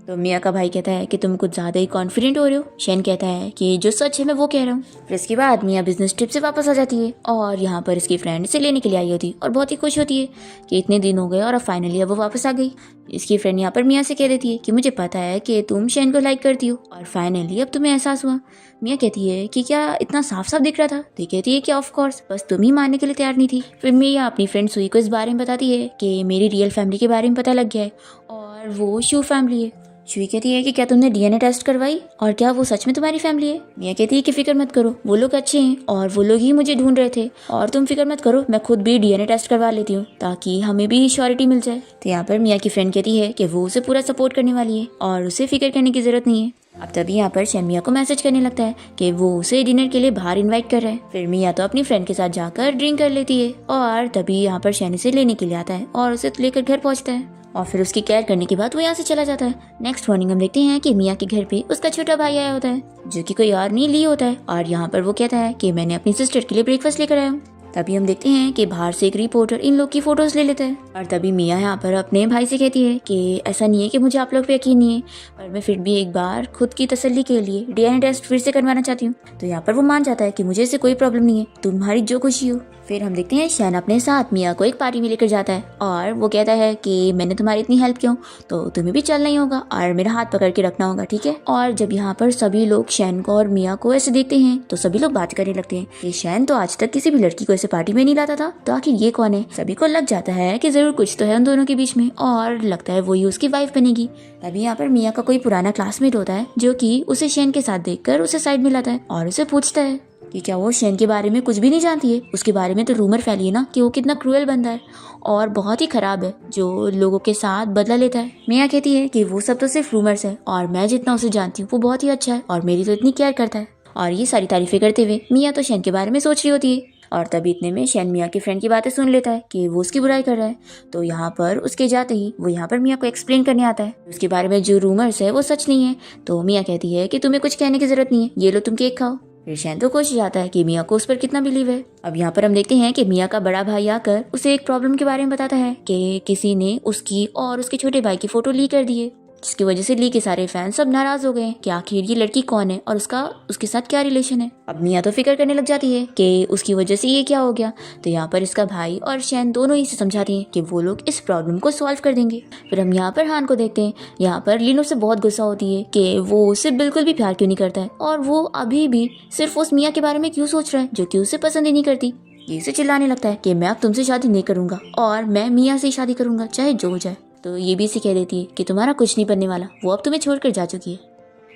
तो मियाँ का भाई कहता है कि तुम कुछ ज़्यादा ही कॉन्फिडेंट हो रहे हो। शैन कहता है कि जो सच है मैं वो कह रहा हूँ। फिर इसके बाद मियाँ बिजनेस ट्रिप से वापस आ जाती है और यहाँ पर इसकी फ्रेंड इसे लेने के लिए आई होती और बहुत ही खुश होती है कि इतने दिन हो गए और अब फाइनली अब वो वापस आ गई। इसकी फ्रेंड यहाँ पर मियाँ से कह देती है कि मुझे पता है कि तुम शैन को लाइक करती हो और फाइनली अब तुम्हें एहसास हुआ। मियाँ कहती है कि क्या इतना साफ साफ दिख रहा था। तो कहती है कि ऑफ कोर्स, बस तुम ही मानने के लिए तैयार नहीं थी। फिर मियाँ अपनी फ्रेंड सुई को इस बारे में बताती है कि मेरी रियल फैमिली के बारे में पता लग गया है और वो शू फैमिली है। शुई कहती है कि क्या तुमने डीएनए टेस्ट करवाई और क्या वो सच में तुम्हारी फैमिली है। मियाँ कहती है कि फिक्र मत करो, वो लोग अच्छे हैं और वो लोग ही मुझे ढूंढ रहे थे और तुम फिक्र मत करो, मैं खुद भी डीएनए टेस्ट करवा लेती हूँ ताकि हमें भी श्योरिटी मिल जाए। तो यहाँ पर मियाँ की फ्रेंड कहती है कि वो उसे पूरा सपोर्ट करने वाली है और उसे फिक्र करने की जरूरत नहीं है। अब तभी यहाँ पर शैन मियाँ को मैसेज करने लगता है कि वो उसे डिनर के लिए बाहर इनवाइट कर रहे हैं। फिर मियाँ तो अपनी फ्रेंड के साथ जाकर ड्रिंक कर लेती है और तभी यहाँ पर शैन इसे लेने के लिए आता है और उसे लेकर घर पहुँचता है और फिर उसकी केयर करने के बाद वो यहाँ से चला जाता है। नेक्स्ट मॉर्निंग हम देखते हैं कि मियाँ के घर पे उसका छोटा भाई आया होता है जो कि कोई और नहीं ली होता है और यहाँ पर वो कहता है कि मैंने अपनी सिस्टर के लिए ब्रेकफास्ट लेकर आया हूँ। तभी हम देखते हैं कि बाहर से एक रिपोर्टर इन लोग की फोटोज ले लेता है और तभी मियाँ यहाँ पर अपने भाई से कहती है कि ऐसा नहीं है कि मुझे आप लोग पे यकीन नहीं है, पर मैं फिर भी एक बार खुद की तसल्ली के लिए डीएनए टेस्ट फिर से करवाना चाहती हूँ। तो यहाँ पर वो मान जाता है कि मुझे इससे कोई प्रॉब्लम नहीं है, तुम्हारी जो खुशी हो। फिर हम देखते हैं शैन अपने साथ मियाँ को एक पार्टी में लेकर जाता है और वो कहता है कि मैंने तुम्हारी इतनी हेल्प की तो तुम्हें भी चलना ही होगा और मेरा हाथ पकड़ के रखना होगा, ठीक है। और जब यहाँ पर सभी लोग शैन को और मियाँ को ऐसे देखते हैं तो सभी लोग बात करने लगते हैं कि शैन तो आज तक किसी भी लड़की को ऐसे पार्टी में नहीं लाता था, तो आखिर ये कौन है। सभी को लग जाता है कि जरूर कुछ तो है उन दोनों के बीच में और लगता है वही उसकी वाइफ बनेगी। तभी यहाँ पर मियाँ का कोई पुराना क्लासमेट होता है जो कि उसे शैन के साथ देखकर उसे साइड में लाता है और उसे पूछता है कि क्या वो शैन के बारे में कुछ भी नहीं जानती है। उसके बारे में तो रूमर फैली है ना कि वो कितना क्रूएल बंदा है और बहुत ही खराब है जो लोगों के साथ बदला लेता है। मियाँ कहती है कि वो सब तो सिर्फ रूमर्स है और मैं जितना उसे जानती हूँ वो बहुत ही अच्छा है और मेरी तो इतनी केयर करता है। और ये सारी तारीफें करते हुए मियाँ तो शैन के बारे में सोच रही होती है और तभी इतने में शैन मियाँ की फ्रेंड की बातें सुन लेता है कि वो उसकी बुराई कर रहा है। तो यहाँ पर उसके जाते ही वो यहाँ पर मियाँ को एक्सप्लेन करने आता है उसके बारे में जो रूमर्स है वो सच नहीं है। तो मियाँ कहती है कि तुम्हें कुछ कहने की जरूरत नहीं है, ये लो तुम केक खाओ। फिर शैन तो खुश जाता है कि मियाँ को उस पर कितना बिलीव है। अब यहाँ पर हम देखते हैं कि मियाँ का बड़ा भाई आकर उसे एक प्रॉब्लम के बारे में बताता है कि किसी ने उसकी और उसके छोटे भाई की फोटो लीक कर दी है, जिसकी वजह से ली के सारे फैंस सब नाराज हो गए कि आखिर ये लड़की कौन है और उसके साथ क्या रिलेशन है। अब मियाँ तो फिक्र करने लग जाती है कि उसकी वजह से ये क्या हो गया। तो यहाँ पर इसका भाई और शैन दोनों ही से समझाते हैं कि वो लोग इस प्रॉब्लम को सॉल्व कर देंगे। फिर हम यहाँ पर हान को देखते हैं। यहाँ पर लिनो से बहुत गुस्सा होती है कि वो उसे बिल्कुल भी प्यार क्यों नहीं करता है और वो अभी भी सिर्फ उस मियाँ के बारे में क्यों सोच रहा है जो कि उसे पसंद ही नहीं करती। ये से चिल्लाने लगता है कि मैं अब तुमसे शादी नहीं करूंगा और मैं मियाँ से ही शादी करूंगा चाहे जो हो जाए। तो ये भी इसे कह देती है कि तुम्हारा कुछ नहीं बनने वाला, वो अब तुम्हें छोड़कर जा चुकी है।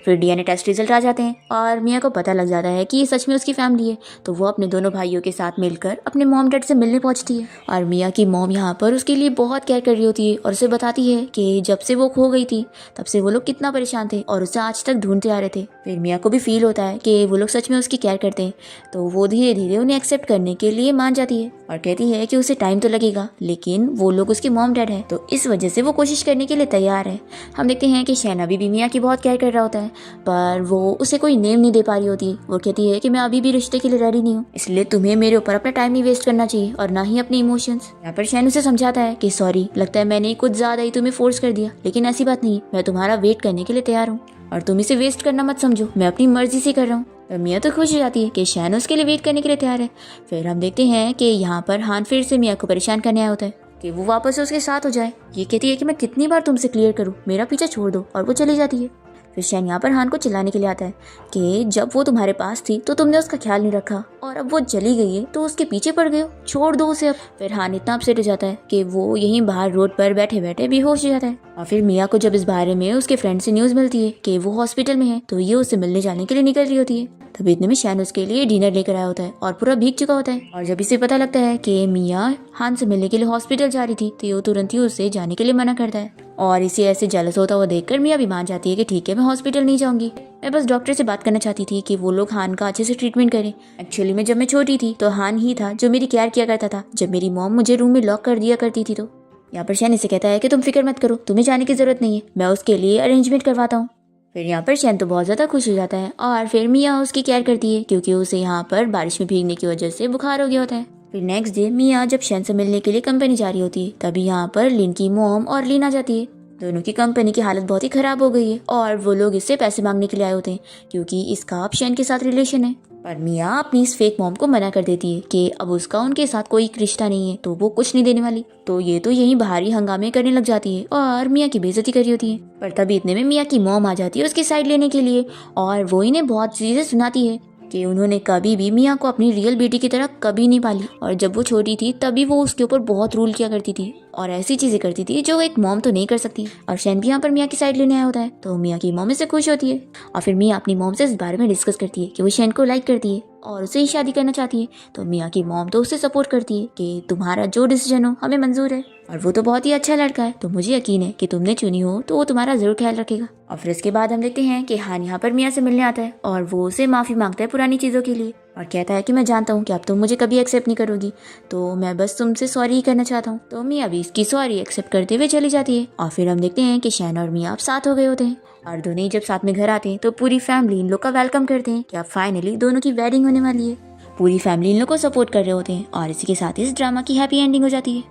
फिर डीएनए टेस्ट रिजल्ट आ जाते हैं और मियाँ को पता लग जाता है कि ये सच में उसकी फैमिली है। तो वो अपने दोनों भाइयों के साथ मिलकर अपने मॉम डैड से मिलने पहुंचती है और मियाँ की मॉम यहाँ पर उसके लिए बहुत केयर कर रही होती है और उसे बताती है कि जब से वो खो गई थी तब से वो लोग कितना परेशान थे और उसे आज तक ढूंढते आ रहे थे। फिर मियाँ को भी फील होता है कि वो लोग सच में उसकी केयर करते हैं, तो वो धीरे धीरे उन्हें एक्सेप्ट करने के लिए मान जाती है और कहती है कि उसे टाइम तो लगेगा लेकिन वो लोग उसके मॉम डैड है, तो इस वजह से वो कोशिश करने के लिए तैयार है। हम देखते हैं कि शैन अभी भी मियाँ की बहुत केयर कर रहा होता है पर वो उसे कोई नेम नहीं दे पा रही होती। वो कहती है कि मैं अभी भी रिश्ते के लिए रेडी नहीं हूँ, इसलिए तुम्हें मेरे ऊपर अपना टाइम नहीं वेस्ट करना चाहिए और ना ही अपने इमोशंस। यहाँ पर शैन उसे समझाता है कि सॉरी, लगता है मैंने कुछ ज्यादा ही तुम्हें फोर्स कर दिया, लेकिन ऐसी बात नहीं, मैं तुम्हारा वेट करने के लिए तैयार हूँ और तुम इसे वेस्ट करना मत समझो, मैं अपनी मर्जी से कर रहा हूँ। तो मियाँ तो खुश हो जाती है कि शैन उसके लिए वेट करने के लिए तैयार है। फिर हम देखते हैं कि यहाँ पर हान फिर से मियाँ को परेशान करने आया होता है कि वो वापस उसके साथ हो जाए। ये कहती है कि मैं कितनी बार तुमसे क्लियर करूँ, मेरा पीछा छोड़ दो, और वो चली जाती है। फिर शैन यहाँ पर हान को चिल्लाने के लिए आता है कि जब वो तुम्हारे पास थी तो तुमने उसका ख्याल नहीं रखा और अब वो चली गई है तो उसके पीछे पड़ गए हो, छोड़ दो उसे अब। फिर हान इतना अपसेट हो जाता है कि वो यहीं बाहर रोड पर बैठे बैठे बेहोश हो जाता है। और फिर मिया को जब इस बारे में उसके फ्रेंड से न्यूज मिलती है कि वो हॉस्पिटल में है तो ये उससे मिलने जाने के लिए निकल रही होती है। तभी इतने में शैन उसके लिए डिनर लेकर आया होता है और पूरा भीग चुका होता है। और जब इसे पता लगता है कि मिया हान से मिलने के लिए हॉस्पिटल जा रही थी तो वो तुरंत ही उससे जाने के लिए मना करता है। और इसे ऐसे जेलस होता हुआ देखकर मिया भी मान जाती है कि ठीक है मैं हॉस्पिटल नहीं जाऊंगी, मैं बस डॉक्टर से बात करना चाहती थी कि वो लोग हान का अच्छे से ट्रीटमेंट करें। एक्चुअली में जब मैं छोटी थी तो हान ही था जो मेरी केयर किया करता था जब मेरी मॉम मुझे रूम में लॉक कर दिया करती थी। तो यहाँ पर शैन इसे कहता है कि तुम फिक्र मत करो, तुम्हें जाने की जरूरत नहीं है, मैं उसके लिए अरेंजमेंट करवाता हूँ। फिर यहाँ पर शैन तो बहुत ज़्यादा खुश हो जाता है और फिर मिया उसकी केयर करती है क्योंकि उसे यहाँ पर बारिश में भीगने की वजह से बुखार हो गया होता है। फिर नेक्स्ट डे मिया जब शैन से मिलने के लिए कंपनी जा रही होती है तभी यहाँ पर लिन की मॉम और लिन आ जाती है। दोनों की कंपनी की हालत बहुत ही खराब हो गई है और वो लोग इससे पैसे मांगने के लिए आए होते हैं क्योंकि इसका अब शैन के साथ रिलेशन है। पर मिया अपनी इस फेक मॉम को मना कर देती है कि अब उसका उनके साथ कोई रिश्ता नहीं है तो वो कुछ नहीं देने वाली। तो ये तो यहीं बाहरी हंगामे करने लग जाती है और मिया की बेइज्जती कर रही होती है। पर तभी इतने में मिया की मॉम आ जाती है उसकी साइड लेने के लिए और वो इन्हें बहुत चीजें सुनाती है कि उन्होंने कभी भी मिया को अपनी रियल बेटी की तरह कभी नहीं पाली और जब वो छोटी थी तभी वो उसके ऊपर बहुत रूल किया करती थी और ऐसी चीजें करती थी जो एक मॉम तो नहीं कर सकती। और शैन भी यहाँ पर मिया की साइड लेने आया होता है तो मिया की मॉम इससे खुश होती है और फिर मिया अपनी मॉम से इस बारे में डिस्कस करती है कि वो शैन को लाइक करती है और उसे ही शादी करना चाहती है। तो मिया की मॉम तो उसे सपोर्ट करती है कि तुम्हारा जो डिसीजन हो हमें मंजूर है और वो तो बहुत ही अच्छा लड़का है तो मुझे यकीन है कि तुमने चुनी हो तो वो तुम्हारा जरूर ख्याल रखेगा। और फिर इसके बाद हम देखते हैं कि हान यहाँ पर मिया से मिलने आता है और वो उसे माफी मांगता है पुरानी चीजों के लिए और कहता है कि मैं जानता हूँ कि अब तुम मुझे कभी एक्सेप्ट नहीं करोगी तो मैं बस तुमसे सॉरी ही करना चाहता हूँ। तो मिया भी इसकी सॉरी एक्सेप्ट करते हुए चली जाती है। और फिर हम देखते हैं कि शैन और मिया अब साथ हो गए होते हैं और दोनों जब साथ में घर आते हैं तो पूरी फैमिली इन लोग का वेलकम करते हैं कि अब फाइनली दोनों की वेडिंग होने वाली है। पूरी फैमिली इन लोग को सपोर्ट कर रहे होते हैं और इसी के साथ इस ड्रामा की हैप्पी एंडिंग हो जाती है।